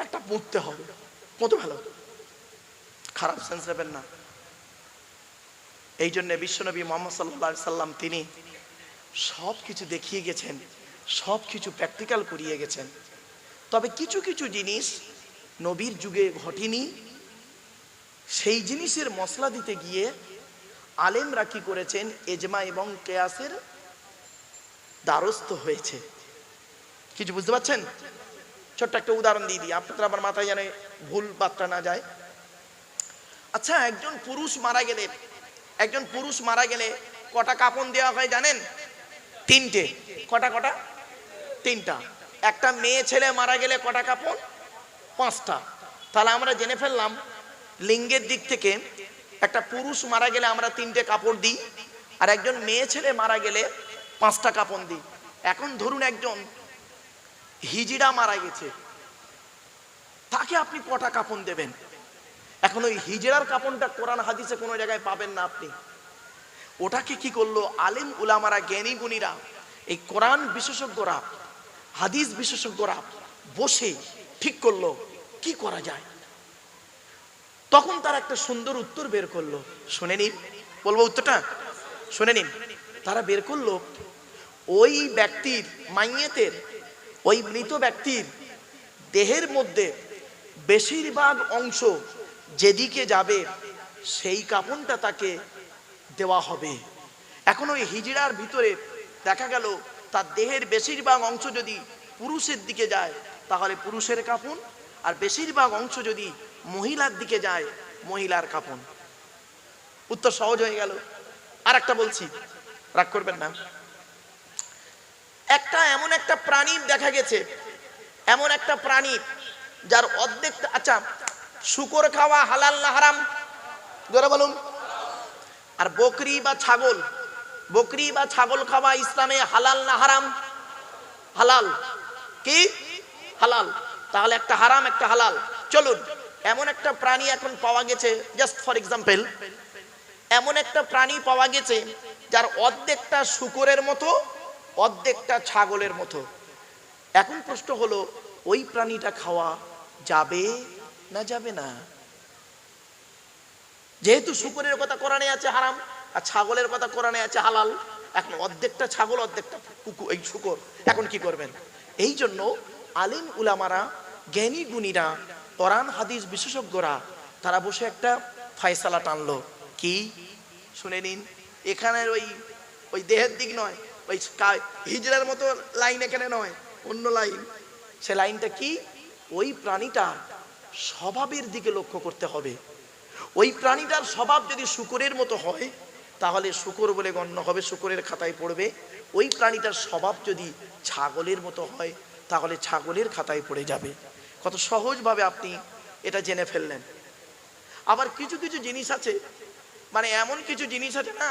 একটা পুঁততে হবে। কত ভালো, খারাপ সেন্স নেবেন না। এই জন্য বিশ্বনবী মুহাম্মদ সাল্লাল্লাহু আলাইহি সাল্লাম তিনি সব কিছু দেখিয়ে গেছেন, সব কিছু প্র্যাকটিক্যাল করিয়ে গেছেন। তবে কিছু কিছু জিনিস নবীর যুগে ঘটেনি, সেই জিনিসের মশলা দিতে গিয়ে আলেমরা কি করেছেন, এজমা এবং কিয়াসের দ্বারস্থ হয়েছে। কিছু বুঝতে পারছেন? ছোট্ট একটা উদাহরণ দিয়ে দিই, আপনাদের আমার মাথায় যেন ভুল বার্তা না যায়। আচ্ছা, একজন পুরুষ মারা গেলে কটা কাফন দেওয়া হয় জানেন? 3টে। কটা? 3টা। একটা মেয়ে ছেলে মারা গেলে কটা কাফন? 5টা। তাহলে আমরা জেনে ফেললাম, লিঙ্গের দিক থেকে একটা পুরুষ মারা গেলে আমরা 3টে কাপড় দিই, আর একজন মেয়ে ছেলে মারা গেলে 5টা কাপন দিই। এখন ধরুন একজন হিজড়া মারা গেছে, তাকে আপনি কটা কাপন দেবেন? এখন ওই হিজড়ার কাপনটা কোরআন হাদিসে কোনো জায়গায় পাবেন না আপনি। ওটাকে কি করলো আলেম উলামারা, জ্ঞানী গুণীরা, এই কোরআন বিশেষজ্ঞরা, হাদিস বিশেষজ্ঞরা বসে ঠিক করলো কি করা যায়। তখন তারা একটা সুন্দর উত্তর বের করলো। শুনে নিন, বলবো উত্তরটা, শুনে নিন। তারা বের করলো, ওই ব্যক্তির মাইয়েতের, ওই মৃত ব্যক্তির দেহের মধ্যে বেশিরভাগ অংশ যেদিকে যাবে সেই কাপনটা তাকে দেওয়া হবে। এখন ওই হিজড়ার ভিতরে দেখা গেল তার দেহের বেশিরভাগ অংশ যদি পুরুষের দিকে যায় তাহলে পুরুষের কাপন, আর বেশিরভাগ অংশ যদি মহিলার দিকে যায় মহিলার কাপন। উত্তর সহজ হয়ে গেল। আর একটা বলছি, রাগ করবেন না। এমন একটা প্রাণী দেখা গেছে, এমন একটা প্রাণী যার অর্ধেক, আচ্ছা শুকর খাওয়া হালাল না হারাম? জোরে বলুন। আর বকরি বা ছাগল খাওয়া ইসলামে হালাল না হারাম? হালাল। কি? হালাল। তাহলে একটা হারাম একটা হালাল। চলুন এমন একটা প্রাণী এখন পাওয়া গেছে, জাস্ট ফর এক্সাম্পল, এমন একটা প্রাণী পাওয়া গেছে যার অর্ধেকটা শূকরের মতো, অর্ধেকটা ছাগলের মতো। এখন প্রশ্ন হলো, ওই প্রাণীটা খাওয়া যাবে না যাবে না? যেহেতু শূকরের কথা কোরআনে আছে হারাম, আর ছাগলের কথা কোরআনে আছে হালাল, এখন অর্ধেকটা ছাগল অর্ধেকটা এই শূকর, এখন কি করবেন? এই জন্য আলিম উলামারা, জ্ঞানী গুণীরা, কোরআন হাদিস বিশেষজ্ঞরা তারা বসে একটা ফয়সালা টানলো। কি? শুনে নিন। এখানের ওই ওই দেহের দিক নয়, ওই হিজড়ার মতো লাইন এখানে নয়, অন্য লাইন। সে লাইনটা কি? ওই প্রাণীটার স্বভাবের দিকে লক্ষ্য করতে হবে। ওই প্রাণীটার স্বভাব যদি শূকরের মতো হয় তাহলে শূকর বলে গণ্য হবে, শূকরের খাতায় পড়বে। ওই প্রাণীটার স্বভাব যদি ছাগলের মতো হয় তাহলে ছাগলের খাতায় পড়ে যাবে। কত সহজভাবে আপনি এটা জেনে ফেললেন। আবার কিছু কিছু জিনিস আছে, মানে এমন কিছু জিনিস আছে না,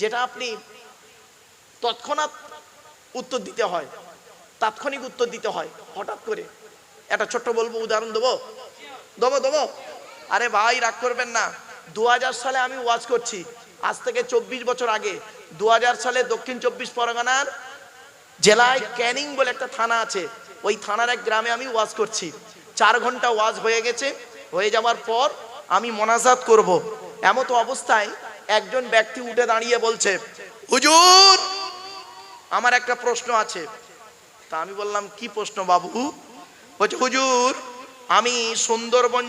যেটা আপনি তৎক্ষণাৎ উত্তর দিতে হয়, তাৎক্ষণিক উত্তর দিতে হয়। হঠাৎ করে একটা ছোট্ট বলবো, উদাহরণ দেবো দেবো দেবো আরে ভাই রাগ করবেন না। 2000 সালে আমি ওয়াজ করছি, আজ থেকে 24 বছর আগে। 2000 সালে দক্ষিণ 24 পরগনার জেলায় ক্যানিং বলে একটা থানা আছে, ওই থানার এক গ্রামে আমি ওয়াজ করছি। 4 ঘন্টা ওয়াজ হয়ে গেছে। হয়ে যাওয়ার পর আমি মোনাজাত করব, এমতো অবস্থায় একজন ব্যক্তি উঠে দাঁড়িয়ে বলছে, হুজুর আমার একটা প্রশ্ন আছে। তা আমি বললাম, কি প্রশ্ন বাবু? বলছে, হুজুর আমি সুন্দরবন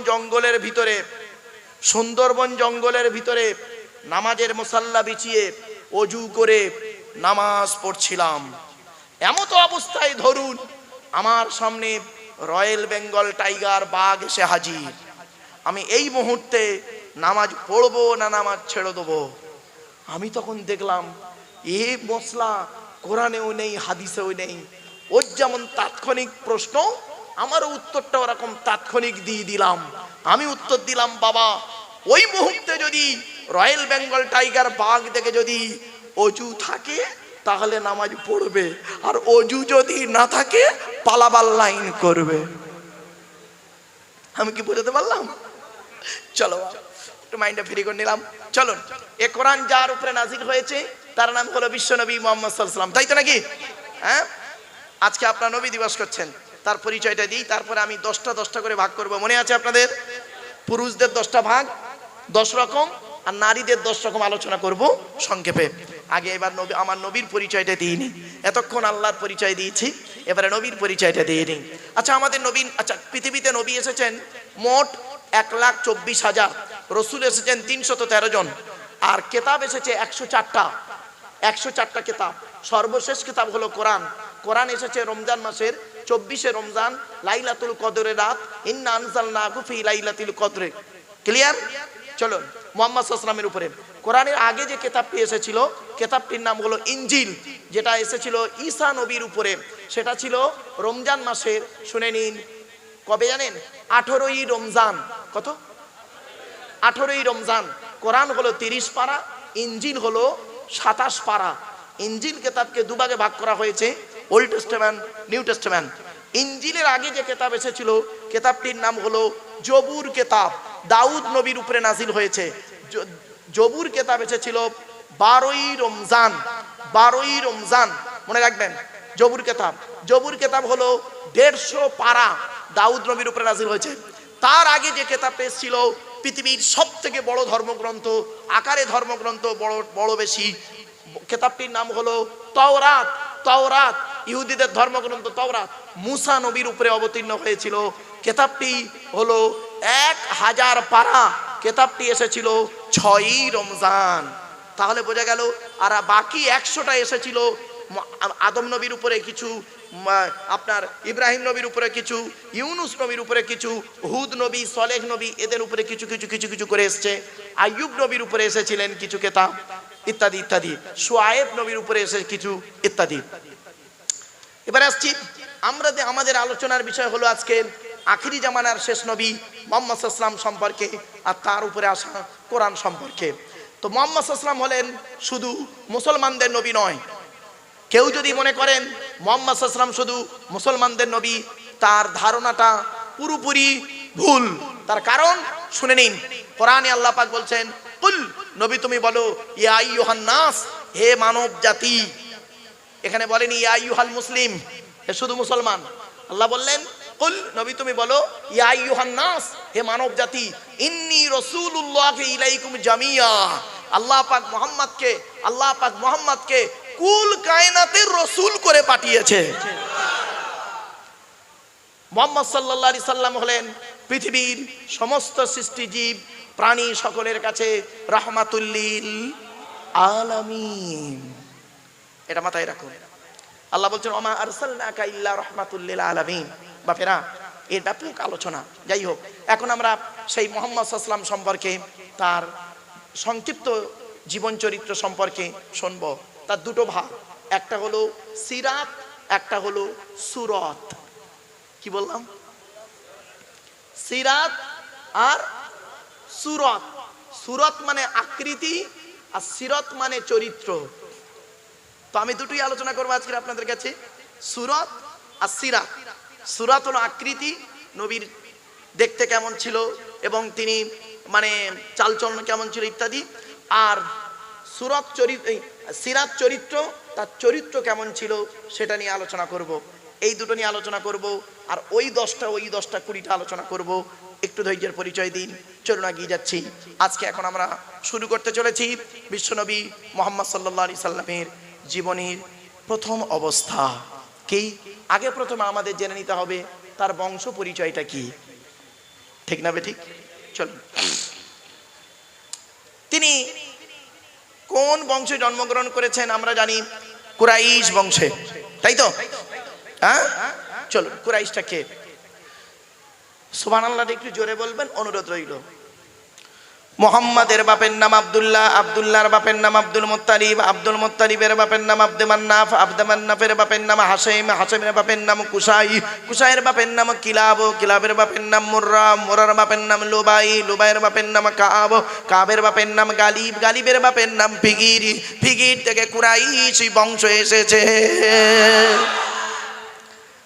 জঙ্গলের ভিতরে নামাজের মুসাল্লা বিছিয়ে অজু করে নামাজ পড়ছিলাম। এমতো অবস্থায় ধরুন আমার সামনে রয়্যাল বেঙ্গল টাইগার বাঘ এসে হাজির। আমি এই মুহূর্তে নামাজ পড়বো না নামাজ ছেড়ে দেবো? আমি তখন দেখলাম এই মশলা কোরআনেও নেই, হাদিসেও নেই। ওর যেমন তাৎক্ষণিক প্রশ্ন, আমারও উত্তরটা ওরকম তাৎক্ষণিক দিয়ে দিলাম। আমি উত্তর দিলাম, বাবা ওই মুহূর্তে যদি রয়্যাল বেঙ্গল টাইগার বাঘ দেখে যদি অজু থাকে তাহলে নামাজ পড়বে, আর অজু যদি না থাকে পালাবার লাইন করবে। আমি কি বোঝাতে পারলাম? চলো একটু মাইন্ডটা ফ্রি করে নিলাম। চলুন, এ কোরআন যার উপরে নাজিল হয়েছে তার নাম হলো বিশ্বনবী মুহাম্মদ সাল্লাল্লাহু আলাইহি ওয়াসাল্লাম, তাই তো নাকি? হ্যাঁ, আজকে আপনারা নবী দিবস করছেন, তার পরিচয়টা দিই, তারপরে আমি 10টা করে ভাগ করব। মনে আছে আপনাদের? পুরুষদের 10টা ভাগ, 10 রকম, আর নারীদের 10 রকম আলোচনা করব সংক্ষেপে। আগে এবার আমার নবীর পরিচয়টা দিইনি, এতক্ষণ আল্লাহর পরিচয় দিয়েছি, এবারে নবীর পরিচয়টা দিয়ে নিই। আচ্ছা, আমাদের নবী, আচ্ছা পৃথিবীতে নবী এসেছেন মোট 1,24,000, রসুল এসেছেন 313 জন, আর কেতাব এসেছে 104টা কেতাব। সর্বশেষ কিতাব হলো কোরআন। কোরআন এসেছে রমজান মাসের 24শে রমজান, লাইলাতুল কদরের রাত। ইন্না আনজালনাহু ফি লাইলাতুল কদর। ক্লিয়ার? চলুন, মুহাম্মদ সাল্লাল্লাহু আলাইহি ওয়াসাল্লামের উপরে কোরআনের আগে যে কিতাবটি এসেছিল, কিতাবটির নাম হলো ইনজিল, যেটা এসেছিল ঈসা নবীর উপরে। সেটা ছিল রমজান মাসের, শুনে নিন, কবে জানেন? 18ই রমজান। কত? 18ই রমজান। কোরআন হলো 30 পারা, ইনজিল হলো 27 পারা। ইনজিল কিতাবকে দুভাগে ভাগ করা হয়েছে, ওল্ড টেস্টামেন্ট, নিউ টেস্টামেন্ট। ইনজিলের আগে যে কিতাব এসেছিল, কিতাবটির নাম হলো জবুর কিতাব, দাউদ নবীর উপরে নাজিল হয়েছে। জবুর কিতাব এসেছিল 12ই রমজান। 12ই রমজান মনে রাখবেন। জবুর কিতাব হলো 150 পারা, দাউদ নবীর উপরে নাজিল হয়েছে। তার আগে যে কিতাবটা এসেছিল, পৃথিবীর সবথেকে বড় ধর্মগ্রন্থ, আকারে ধর্মগ্রন্থ বড় বেশি, কিতাবটির নাম হলো তাওরাত, ইহুদিদের ধর্মগ্রন্থ তাওরাত, মুসা নবীর উপরে অবতীর্ণ হয়েছিল। কিতাবটি হলো 1000 পারা, কিতাবটি এসেছিল 6ই রমজান। তাহলে বোঝা গেল। আর বাকি 100টা এসেছিল আদম নবীর উপরে কিছু, আপনার ইব্রাহিম নবীর উপরে কিছু, ইউনুস নবীর উপরে কিছু, হুদ নবী, সলেহ নবী, এদের উপরে কিছু করে এসছে। আইয়ুব নবীর উপরে এসেছিলেন কিছু কিতাব, ইত্যাদি ইত্যাদি। শুআয়ব নবীর উপরে এসে কিছু, ইত্যাদি। এবার আসছি আমরা, আমাদের আলোচনার বিষয় হলো আজকে আখিরি জামানার শেষ নবী মুহাম্মদ সাল্লাল্লাহু আলাইহি ওয়াসাল্লাম সম্পর্কে, আর তার উপরে আসা কোরআন সম্পর্কে। তো মুহাম্মদ সাল্লাল্লাহু আলাইহি ওয়াসাল্লাম হলেন শুধু মুসলমানদের নবী নয়। কেউ যদি মনে করেন মুহাম্মদ সাল্লাল্লাহু আলাইহি ওয়াসাল্লাম শুধু মুসলমানদের নবী, তার ধারণাটা পুরোপুরি ভুল, তার কারণ শুনে নিন, কোরআনে আল্লাহ পাক বলছেন, কুল, নবী তুমি বলো, ইয়া আইয়ুহান নাস, হে মানব জাতি। এখানে বলেনি ইয়া আইয়ুহাল মুসলিম, হে শুধু মুসলমান। আল্লাহ বললেন কুল, নবী তুমি বলো, ইয়া আইয়ুহান নাস, হে মানব জাতি, ইন্নী রাসূলুল্লাহি ইলাইকুম জামিয়া। আল্লাহ পাক মুহাম্মদকে কুল কায়নাতের রাসূল করে পাঠিয়েছে। মুহাম্মদ সাল্লাল্লাহু আলাইহি সাল্লাম হলেন পৃথিবীর সমস্ত সৃষ্টিজীব প্রাণী সকলের কাছে রাহমাতুল লিল আলামিন। এটা মাথায় রাখুন। আল্লাহ বলছেন ওমা আরসালনাকা ইল্লা রাহমাতুল লিল আলামিন। বাপেরা, এর ব্যাপক আলোচনা। যাই হোক, এখন আমরা সেই মুহাম্মদ সাল্লাল্লাহু আলাইহি ওয়াসাল্লাম সম্পর্কে, তার সংক্ষিপ্ত জীবন চরিত্র সম্পর্কে শুনব। তার দুটো ভাগ, একটা হলো সিরাত, একটা হলো সুরত। কি বললাম? সিরাত আর সুরত। সুরত মানে আকৃতি, আর সিরত মানে চরিত্র। তো আমি দুটোই আলোচনা করবো আজকে আপনাদের কাছে, সুরত আর সিরাত। সুরত হলো আকৃতি, নবীর দেখতে কেমন ছিল এবং তিনি মানে চালচলন কেমন ছিল ইত্যাদি। আর সুরত সিরাত চরিত্র, তার চরিত্র কেমন ছিল সেটা নিয়ে আলোচনা করব। এই দুটো নিয়ে আলোচনা করব। আর ওই 10টা 20টা আলোচনা করব। একটু ধৈর্যের পরিচয় দিন, চলুন এগিয়ে যাচ্ছি। আজকে এখন আমরা শুরু করতে চলেছি বিশ্বনবী মুহাম্মদ সাল্লাল্লাহু আলাইহি সাল্লামের জীবনের প্রথম অবস্থা কি। আগে প্রথমে আমাদের জেনে নিতে হবে তার বংশ পরিচয়টা কি, ঠিক না ঠিক? চলুন, তিনি কোন বংশে জন্মগ্রহণ করেছেন? আমরা জানি কুরাইশ বংশে, তাই তো? হ্যাঁ, চলুন, কুরাইশটা কে? সুবহানাল্লাহ একটু জোরে বলবেন, অনুরোধ রইল। মুহাম্মাদের বাপের নাম আব্দুল্লাহ, আব্দুল্লাহর বাপের নাম আব্দুল মুত্তালিব, আব্দুল মুত্তালিবের বাপের নাম আব্দে মান্নাফ, আব্দে মান্নাফের বাপের নাম হাশিম, হাশিমের বাপের নাম কুসাই, কুসাইয়ের বাপের নাম কিলাব, কিলাবের বাপের নাম মুররা, মুররার বাপের নাম লুবাই, লুবাইয়ের বাপের নাম কাব, কাবের বাপের নাম গালিব, গালিবের বাপের নাম ফিগির, ফিগির থেকে কুরাইশ বংশ এসেছে।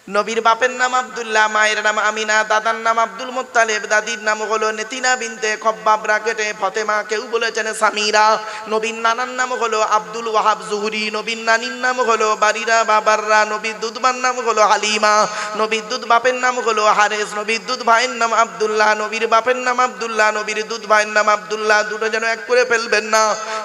নবীর বাপের নাম আব্দুল্লাহ, মায়ের নাম আমিনা, দাদার নাম আব্দুল মুত্তালিব, দাদির নাম হলো নেতিনা বিনতে খব্বাব ব্রাকেটে ফতেমা, কেউ বলেছেন সামিরা। নবীর নানার নাম হলো আব্দুল ওয়াহাব জুহরি, নবীর নানির নাম হলো বারিরা বাবাররা, নবীর দুধবার নাম হলো হালিমা, নবীর দুধ বাপের নাম হলো হারেস, নবীর দুধ ভাইয়ের নাম আব্দুল্লাহ, নবীর বাপের নাম আব্দুল্লাহ, নবীর দুধ ভাইয়ের নাম আব্দুল্লাহ। দুটো যেন এক করে ফেলবেন না।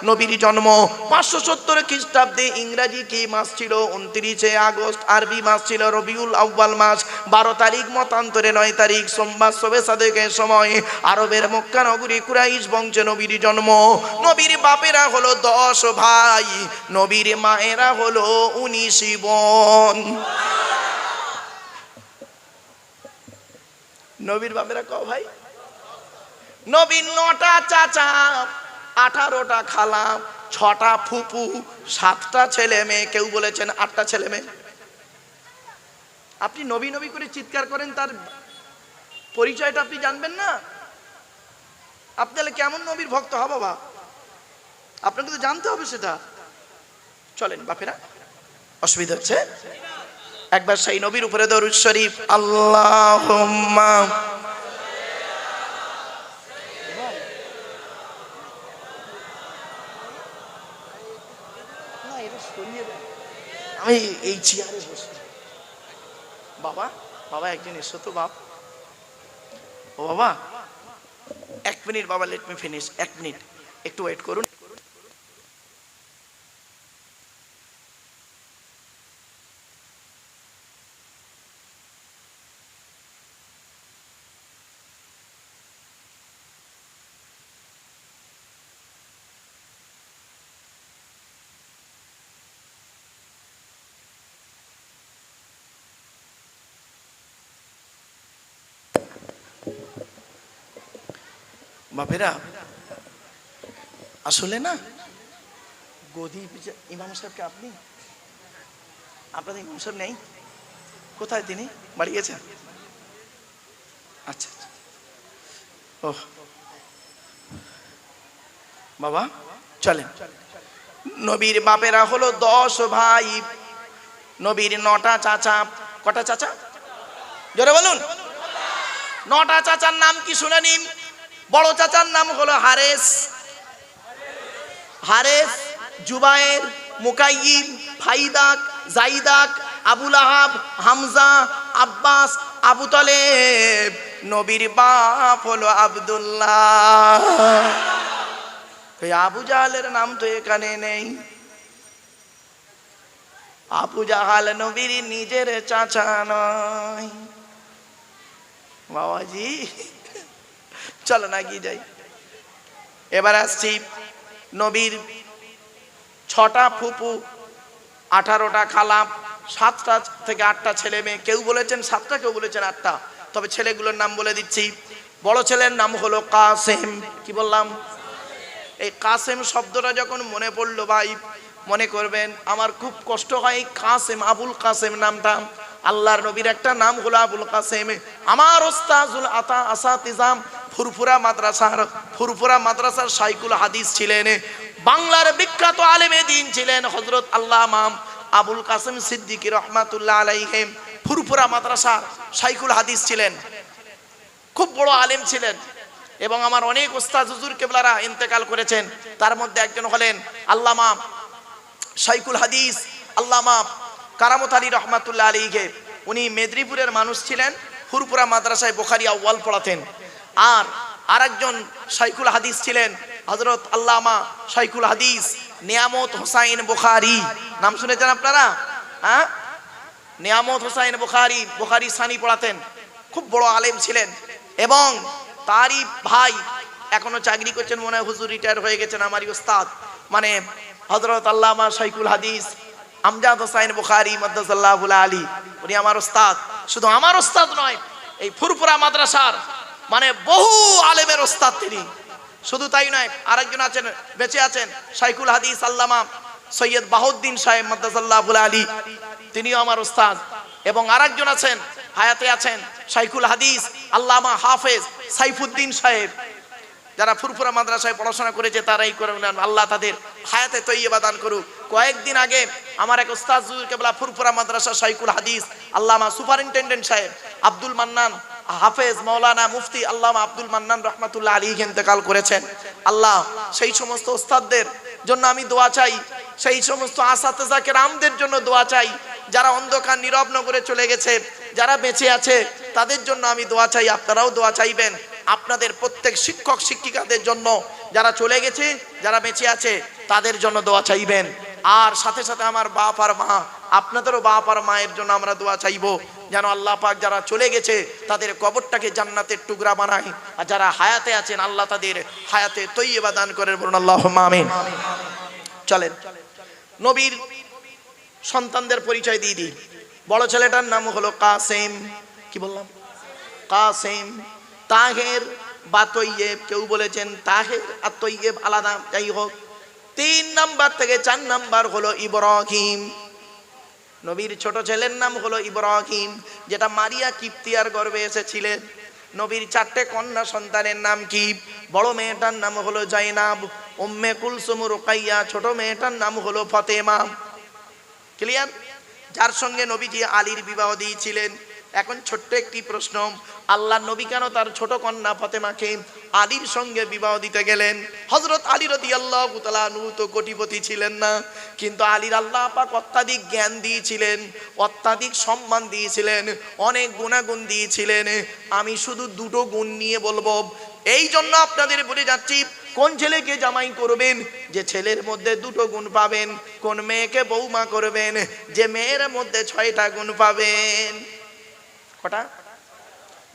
নবীর জন্ম 570 খ্রিস্টাব্দে। ইংরাজি কি মাস ছিল? 29 আগস্ট। আরবি মাস ছিল রবিউল আউয়াল মাস। 12 তারিখ মতান্তরে 9 তারিখ সোমবার শবে সাদেকের সময় আরবের মক্কা নগরী কুরাইশ বংশে নবীর জন্ম। নবীর বাপেরা হলো 10 ভাই, নবীর মায়েরা হলো 19 বোন। নবীর বাপেরা ক ভাই? নবীর 9টা চাচা, 18টা খালা, 6টা ফুপু, 7টা ছেলে মেয়ে, কেউ বলেছেন 8টা ছেলে মেয়ে। আপনি নবী নবী করে চিৎকার করেন, তার পরিচয়টা আপনি জানবেন না? আপনি তাহলে কেমন নবীর ভক্ত হব বাবা? আপনাকে তো জানতে হবে সেটা। চলেন বাপেরা, অসুবিধা হচ্ছে? একবার সেই নবীর উপরে দরুদ শরীফ। আল্লাহুম্মা আমি এই চেয়ারে বসে। বাবা, বাবা একজন এসো তো বাপ। ও বাবা, 1 মিনিট বাবা, লেট মি ফিনিশ। 1 মিনিট একটু ওয়েট করুন। বাপেরা, আসলে না গদি ইমাম সাহেবকে আপনি, আপনাদের ইমাম সাহেব নেই? কোথায় তিনি? বাড়ি গেছেন? আচ্ছা, ও বাবা চলেন। নবীর বাপেরা হলো 10 ভাই, নবীর 9টা চাচা। কটা চাচা? জোরে বলুন। 9টা চাচার নাম কি শুনে নিন। বড় চাচার নাম হলো হারেস, হারেস, জুবায়ের, মুকাইয়িম, ফাইদাক, জাইদাক, আবুল আহাব, হামজা, আব্বাস, আবু তালেব। নবীর বাপ হলো আব্দুল্লাহ। এই আবু জাহালের নাম তো এখানে নেই। আবু জাহাল নবীর নিজের চাচা নয়। বাবাজি চলো না কি যাই। এবার আসছি নবীর 6টা ফুপু, 18টা খালা, 7টা থেকে 8টা ছেলে মেয়ে। কেউ বলেছেন 7টা, কেউ বলেছেন 8টা, তবে ছেলেগুলোর নাম বলে দিচ্ছি। বড় ছেলের নাম হলো কাসেম। কি বললাম? এই কাসেম শব্দটা যখন মনে পড়লো ভাই, মনে করবেন আমার খুব কষ্ট হয়। কাসেম, আবুল কাসেম নামটা, আল্লাহর নবীর একটা নাম হলো আবুল কাসেম। আমার ওস্তাজুল আতা আসাতিজাম ফুরফুরা মাদ্রাসার শাইখুল হাদিস ছিলেন, বাংলার বিখ্যাত আলেমে দ্বীন ছিলেন হযরত আল্লামা আবুল কাসেম সিদ্দিকী রহমাতুল্লাহ আলাইহি। ফুরফুরা মাদ্রাসার শাইখুল হাদিস ছিলেন, খুব বড় আলেম ছিলেন। এবং আমার অনেক ওস্তাদ হুজুর কেবলারা ইন্তেকাল করেছেন। তার মধ্যে একজন হলেন আল্লামা শাইখুল হাদিস আল্লামা কারামত আলী রহমাতুল্লাহ আলাইহি। উনি মেদিনীপুরের মানুষ ছিলেন, ফুরফুরা মাদ্রাসায় বুখারী আউয়াল পড়াতেন। আর আরেকজন শাইখুল হাদিস ছিলেন হযরত আল্লামা শাইখুল হাদিস নিয়ামত হোসাইন বুখারী। নাম শুনেছেন আপনারা? হ্যাঁ, নিয়ামত হোসাইন বুখারী, বুখারী সানি পড়াতেন, খুব বড় আলেম ছিলেন। এবং তারই ভাই এখনো চাকরি করছেন, মনে হয় হুজুর রিটায়ার হয়ে গেছেন, আমারই ওস্তাদ, মানে হযরত আল্লামা শাইখুল হাদিস আমজাদ হোসাইন বুখারী মাদ্দাসাল্লাহু আলী। উনি আমার ওস্তাদ। শুধু আমার ওস্তাদ নয়, এই ফুরফুরা মাদ্রাসার মানে বহু আলেমের ওস্তাদ তিনি। শুধু তাই নয়, আরেকজন আছেন, বেঁচে আছেন, শাইখুল হাদিস আল্লামা সৈয়দ বাহাউদ্দিন সাহেব মাদ্দাসাল্লাহু আলী, তিনিও আমার ওস্তাদ। এবং আরেকজন আছেন, হায়াতে আছেন, শাইখুল হাদিস আল্লামা হাফেজ সাইফুদ্দিন সাহেব। যারা ফুরফুরা মাদ্রাসায় পড়াশোনা করেছে তারাই করে, আল্লাহ তাদের হায়াতে তৈয়বা দান করুক। কয়েকদিন আগে আমার এক ওস্তাদ হুজুর কেবলা ফুরফুরা মাদ্রাসা শাইখুল হাদিস আল্লামা সুপারিনটেন্ডেন্ট সাহেব আব্দুল মান্নান হাফেজ মাওলানা মুফতি আল্লামা আব্দুল মান্নান রহমাতুল্লাহ আলাইহি ইন্তেকাল করেছেন। আল্লাহ সেই সমস্ত ওস্তাদদের জন্য আমি দোয়া চাই, সেই সমস্ত আসাতেজা কেরামদের জন্য দোয়া চাই, যারা অন্ধকার নীরব নগরে চলে গেছে, যারা বেঁচে আছে তাদের জন্য আমি দোয়া চাই। আপনারাও দোয়া চাইবেন আপনাদের প্রত্যেক শিক্ষক শিক্ষিকাদের জন্য, যারা চলে গেছে, যারা বেঁচে আছে তাদের জন্য দোয়া চাইবেন। আর সাথে সাথে আমার বাপ আর মা, আপনাদেরও বাপ আর মায়ের জন্য আমরা দোয়া চাইবো, যেন আল্লাহ পাক যারা চলে গেছে তাদের কবরটাকে জান্নাতের টুকরা বানায়, আর যারা হায়াতে আছেন আল্লাহ তাদের হায়াতে তৈয়বা দান করেন, বলুন আল্লাহুম্মা আমিন। চলেন নবীর সন্তানদের পরিচয় দিয়ে দিই। বড় ছেলেটার নাম হলো কাসেম। কি বললাম? কাসেম। তাহের বা তৈয়েব, কেউ বলেছেন তাহের আর তৈয়েব আলাদা, যাই হোক। 3 নাম্বার থেকে 4 নাম্বার হলো ইব্রাহিম। নবীর ছোট ছেলের নাম হলো ইব্রাহিম, যেটা মারিয়া কিপ্তিয়ার গর্ভে এসেছিলেন। নবীর 4টে কন্যা সন্তানের নাম কি? বড় মেয়েটার নাম হলো জাইনাব, উম্মে কুলসুম, রুকাইয়া। ছোট মেয়েটার নাম হলো ফাতেমা। ক্লিয়ার? যার সঙ্গে নবীজি আলীর বিবাহ দিয়েছিলেন। এখন ছোট্ট একটি প্রশ্ন, আল্লাহ নবী কেন তার ছোট কন্যা ফাতেমাকে আলীর সঙ্গে বিবাহ দিতে গেলেন? হযরত আলী রাদিয়াল্লাহু তাআলা আনহু তো কোটিপতি ছিলেন না, কিন্তু আলীর আল্লাহ পাক অত্যাধিক জ্ঞান দিয়েছিলেন, অত্যাধিক সম্মান দিয়েছিলেন, অনেক গুণাগুণ দিয়েছিলেন। আমি শুধু 2টো গুণ নিয়ে বলবো। এই জন্য আপনাদের বলে যাচ্ছি, কোন ছেলেকে জামাই করবেন, যে ছেলের মধ্যে 2টো গুণ পাবেন। কোন মেয়েকে বৌমা করবেন, যে মেয়ের মধ্যে 6টা গুণ পাবেন। কটা?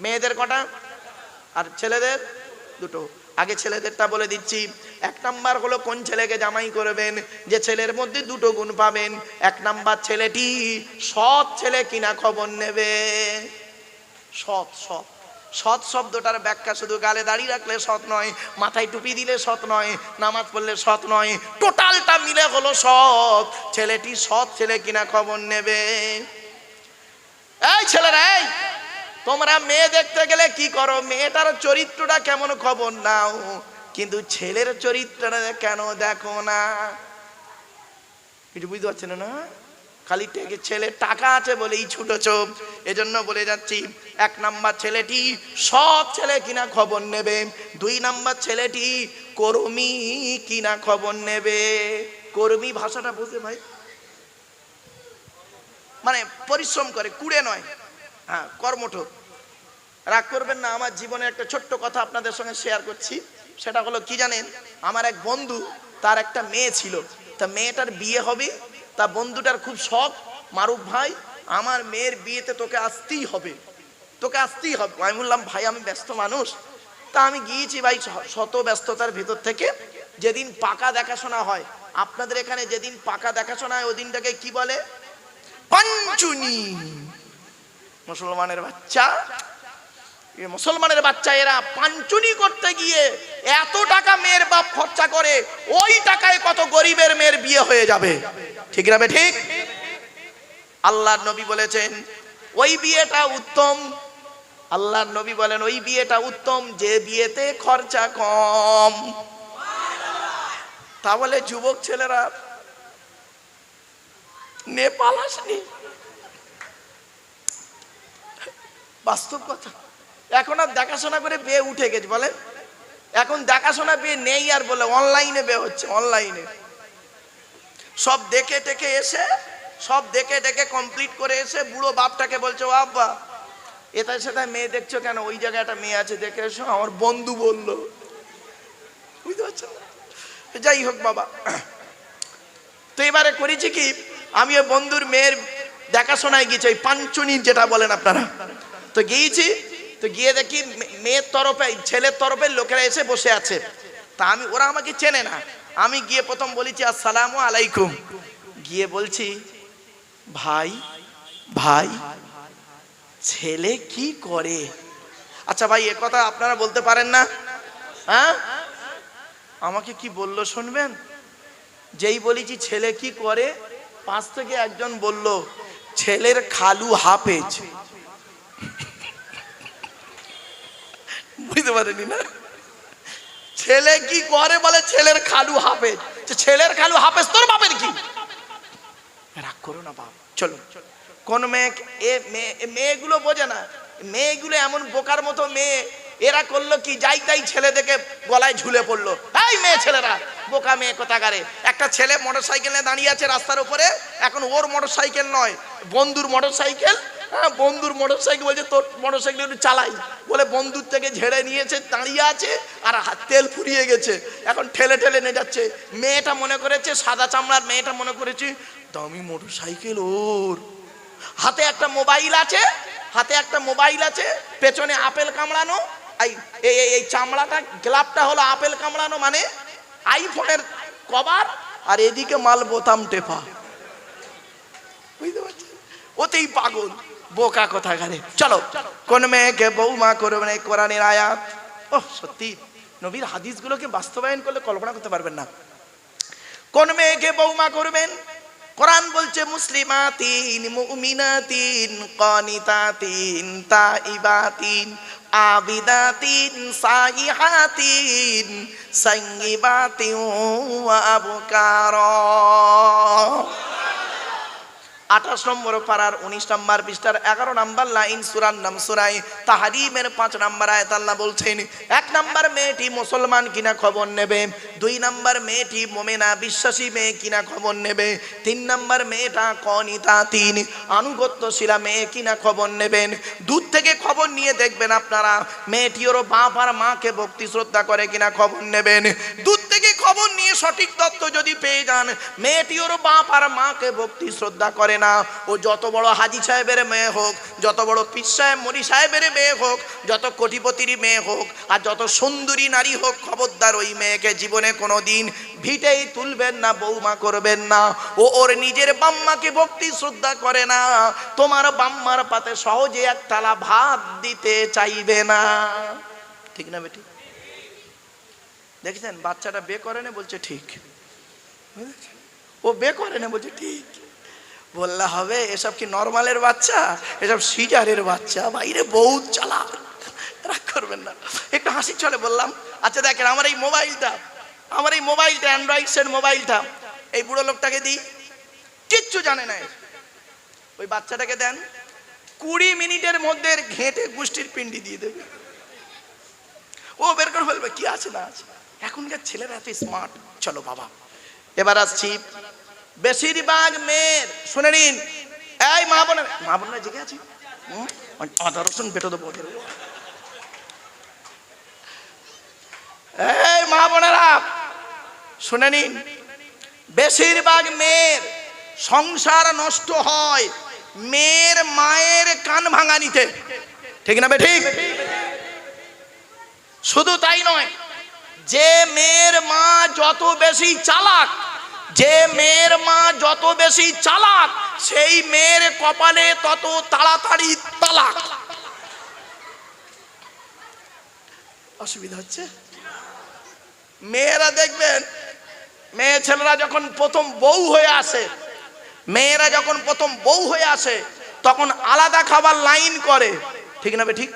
মেয়েদের কটা আর ছেলেদের 2টো। আগে ছেলেদেরটা বলে দিচ্ছি। 1 নাম্বার হলো কোন ছেলেকে জামাই করবেন, যে ছেলের মধ্যে 2টো গুণ পাবেন। 1 নাম্বার ছেলেটি সৎ ছেলে কিনা খবর নেবে। সৎ, সৎ, সৎ শব্দটার ব্যাখ্যা শুধু গালে দাড়ি রাখলে সৎ নয়, মাথায় টুপি দিলে সৎ নয়, নামাজ পড়লে সৎ নয়, টোটালটা মিলে হলো সৎ। ছেলেটি সৎ ছেলে কিনা খবর নেবে। এই ছেলেরা, এই তোমরা মেয়ে দেখতে গেলে কি করো? মেয়েটার চরিত্রটা কেমন খবর নাও, কিন্তু ছেলের চরিত্রটা কেন দেখো না? কিছু বুঝতে পারছেন না? খালি ছেলে টাকা আছে বলেই ছুটেছ। এজন্য বলে যাচ্ছি, 1 নাম্বার ছেলেটি সব ছেলে কিনা খবর নেবে, 2 নাম্বার ছেলেটি কর্মী কিনা খবর নেবে। কর্মী ভাষাটা বুঝে ভাই, মানে পরিশ্রম করে, কুড়ে নয়, হ্যাঁ কর্মঠ। রাগ করবেন না, আমার জীবনের একটা ছোট্ট কথা আপনাদের সঙ্গে শেয়ার করছি। সেটা হলো কি জানেন, আমার এক বন্ধু, তার একটা মেয়ে ছিল, তা মেয়েটার বিয়ে হবে, তা বন্ধুটার খুব শখ, মারুফ ভাই আমার মেয়ের বিয়েতে তোকে আসতেই হবে, তোকে আসতেই হবে। আমি বললাম ভাই আমি ব্যস্ত মানুষ, তা আমি গিয়েছি ভাই শত ব্যস্ততার ভিতর থেকে। যেদিন পাকা দেখাশোনা হয়, আপনাদের এখানে যেদিন পাকা দেখাশোনা হয় ওই দিনটাকে কি বলে? পাঞ্চুনি। মুসলমানের বাচ্চা, মুসলমানের বাচ্চা এরা পাঞ্চুনি করতে গিয়ে এত টাকা মেয়ের বাপ খরচা করে, ওই টাকায় কত গরিবের মেয়ের বিয়ে হয়ে যাবে, ঠিক না ঠিক? আল্লাহর নবী বলেছেন ওই বিয়েটা উত্তম। আল্লাহর নবী বলেন ওই বিয়েটা উত্তম যে বিয়েতে খরচা কম। তাহলে যুবক ছেলেরা নেপাল আসেনি, বাস্তব কথা। এখন আর দেখাশোনা করে বিয়ে উঠে গেছে বলে, এখন দেখাশোনা বিয়ে নেই আর বলে অনলাইনে বিয়ে হচ্ছে, অনলাইনে সব দেখে টেকে এসে, সব দেখে টেকে কমপ্লিট করে এসে বুড়ো বাপটাকে বলছে ও আব্বা এটার সাথে মেয়ে দেখছো কেন? ওই জায়গায় একটা মেয়ে আছে দেখে এসো, আমার বন্ধু বললো। বুঝতে পারছো? যাই হোক বাবা, তো এবারে করেছি কি, আমি ওই বন্ধুর মেয়ের দেখাশোনায় গিয়েছি, ওই পাঞ্চুনি যেটা বলেন আপনারা, তো গিয়েছি। তো গিয়ে দেখি মেয়ের তরফে, ছেলের তরফের লোকেরা এসে বসে আছে। তা আমি, ওরা আমাকে চেনে না, আমি গিয়ে প্রথম বলেছি আসসালামু আলাইকুম। গিয়ে বলছি ভাই ভাই ছেলে কি করে? আচ্ছা ভাই এ কথা আপনারা বলতে পারেন না? হ্যাঁ, আমাকে কি বললো শুনবেন? যেই বলেছি ছেলে কি করে, পাশ থেকে একজন বলল ছেলের খালু হাফেজ। বুঝতে পারেনি না? ছেলে কি করে বলে ছেলের খালু হাফেজ। ছেলের খালু হাফেজ তোর বাপের কি? রাগ করো না বাপ, চলো। কোন মেয়ে, মেয়েগুলো বোঝে না, মেয়েগুলো এমন বোকার মতো মেয়ে, এরা করলো কি যাই তাই ছেলে দেখে গলায় ঝুলে পড়লো। এই মেয়ে ছেলেরা বোকা মেয়ে কোথাকারে। একটা ছেলে মোটরসাইকেলে দাঁড়িয়ে আছে রাস্তার উপরে, এখন ওর মোটরসাইকেল নয় বন্ধুর মোটরসাইকেল, হ্যাঁ বন্ধুর মোটরসাইকেল, বলছে তোর মোটরসাইকেল একটু চালাই, বলে বন্ধুর থেকে ঝেড়ে নিয়েছে, দাঁড়িয়ে আছে আর তেল ফুরিয়ে গেছে, এখন ঠেলে ঠেলে নিয়ে যাচ্ছে। মেয়েটা মনে করেছে, সাদা চামড়ার মেয়েটা মনে করেছে দামি মোটরসাইকেল ওর, হাতে একটা মোবাইল আছে, হাতে একটা মোবাইল আছে, পেছনে আপেল কামড়ানো, এই চামড়াটা গ্লাভটা হলো আপেল কামড়ানো মানে আইফোনের কভার, আর এদিকে মাল বোতাম টেপা। বুঝতে পারছি? ওতেই পাগল বোকা কোথাকারে। চলো, কোন মেয়েকে বৌমা করবে না, কোরআনের আয়াত। ও সত্যি নবীর হাদিসগুলোকে বাস্তবায়ন করলে কল্পনা করতে পারবেন না। কোন মেয়েকে বৌমা করবেন? কোরআন বলছে মুসলিমাতিন মুমিনাতিন কানিতাতিন তাইবাতিন আবিদাতিন সাইহাতিন সাইয়িবাতিন ওয়া আবকারা। 28 নম্বর পারার 19 নম্বর পৃষ্ঠার 11 নম্বর লাইন, সূরার নাম সূরায়ে তাহরিমের 5 নম্বর আয়াত। আল্লাহ বলছেন 1 নম্বর মেয়েটি মুসলমান কিনা খবর নেবে, 2 নম্বর মেয়েটি মুমিনা বিশ্বাসী মেয়ে কিনা খবর নেবে, 3 নম্বর মেয়েটা কনিতাতিন আনুগত্যশীলা মেয়ে কিনা খবর নেবেন। দূর থেকে খবর নিয়ে দেখবেন আপনারা মেয়েটি ওর বাপ আর মাকে ভক্তি শ্রদ্ধা করে কিনা খবর নেবেন। দূর থেকে খবর নিয়ে সঠিক তথ্য যদি পেয়ে যান মেয়েটি ওর বাপ আর মাকে ভক্তি শ্রদ্ধা করে না, ও যত বড় হাজি সাহেবের মেয়ে হোক, যত বড় পীর সাহেব মরি সাহেবের মেয়ে হোক, যত কোটিপতির মেয়ে হোক, আর যত সুন্দরী নারী হোক, খবরদার ওই মেয়েকে জীবনে কোনোদিন ভিটেই তুলবেন না, বৌমা করবেন না। ও ওর নিজের বাম্মাকে ভক্তি শ্রদ্ধা করে না, তোমার বাম্মার পাতে সহজে এক থালা ভাত দিতে চাইবে না, ঠিক না বেটি? দেখছেন বাচ্চাটা বে করে না, বলছে ঠিক, ও বে করে না বলছে ঠিক। বললা হবে এসব কি নরমালের বাচ্চা, এসব সিজারের বাচ্চা, বাইরে বহুত চালাক। রাগ করবেন না, একটু হাসি চলে বললাম। আচ্ছা দেখেন আমার এই মোবাইলটা অ্যান্ড্রয়েড সেট মোবাইলটা এই বুড়ো লোকটাকে দিই, কিচ্ছু জানে না, ওই বাচ্চাটাকে দেন, 20 মিনিটের মধ্যে ঘেঁটে গোষ্ঠীর পিন্ডি দিয়ে দেবে। ও বের করে ফেলবে কি আছে না আছে। এখনকার ছেলেরা এত স্মার্ট। চলো বাবা, এবার আসছি বেশিরভাগ মেয়ের, শুনে নিন, এই মা বোনেরা জেগে আছি, আদা রসুন বেটো দেবো। এই মা বোনেরা শুনে নিন, বেশিরভাগ মেয়ের সংসার নষ্ট হয় মেয়ের মায়ের কান ভাঙানিতে, ঠিক না বেঠিক? শুধু তাই নয়, যে মেয়ের মা যত বেশি চালাক, যে মেয়ের মা যত বেশি চালাক, সেই মেয়ের কপালে তত তাড়াতাড়ি তালাক। অসুবিধা হচ্ছে? মেয়েরা দেখবেন, মেয়ে ছেলেরা যখন প্রথম বউ হয়ে আসে, মেয়েরা যখন প্রথম বউ হয়ে আসে তখন আলাদা খাবার লাইন করে, ঠিক না ঠিক?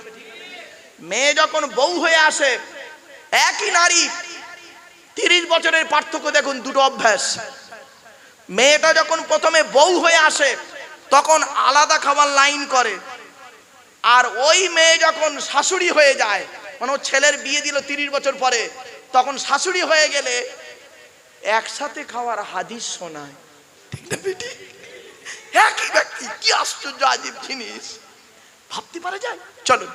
মেয়ে যখন বউ হয়ে আসে, একই নারী, 30 বছরের পার্থক্য দেখুন, দুটো অভ্যাস। মেয়েটা যখন প্রথমে বউ হয়ে আসে তখন আলাদা খাবার লাইন করে, আর ওই মেয়ে যখন শাশুড়ি হয়ে যায়, মানে ও ছেলের বিয়ে দিল 30 বছর পরে, তখন শাশুড়ি হয়ে গেলে একসাথে খাওয়ার হাদিস শোনায়, ঠিক না বেটি? একই ব্যক্তি, কি আশ্চর্য আজীব জিনিস, ভাবতে পারা যায়? চলো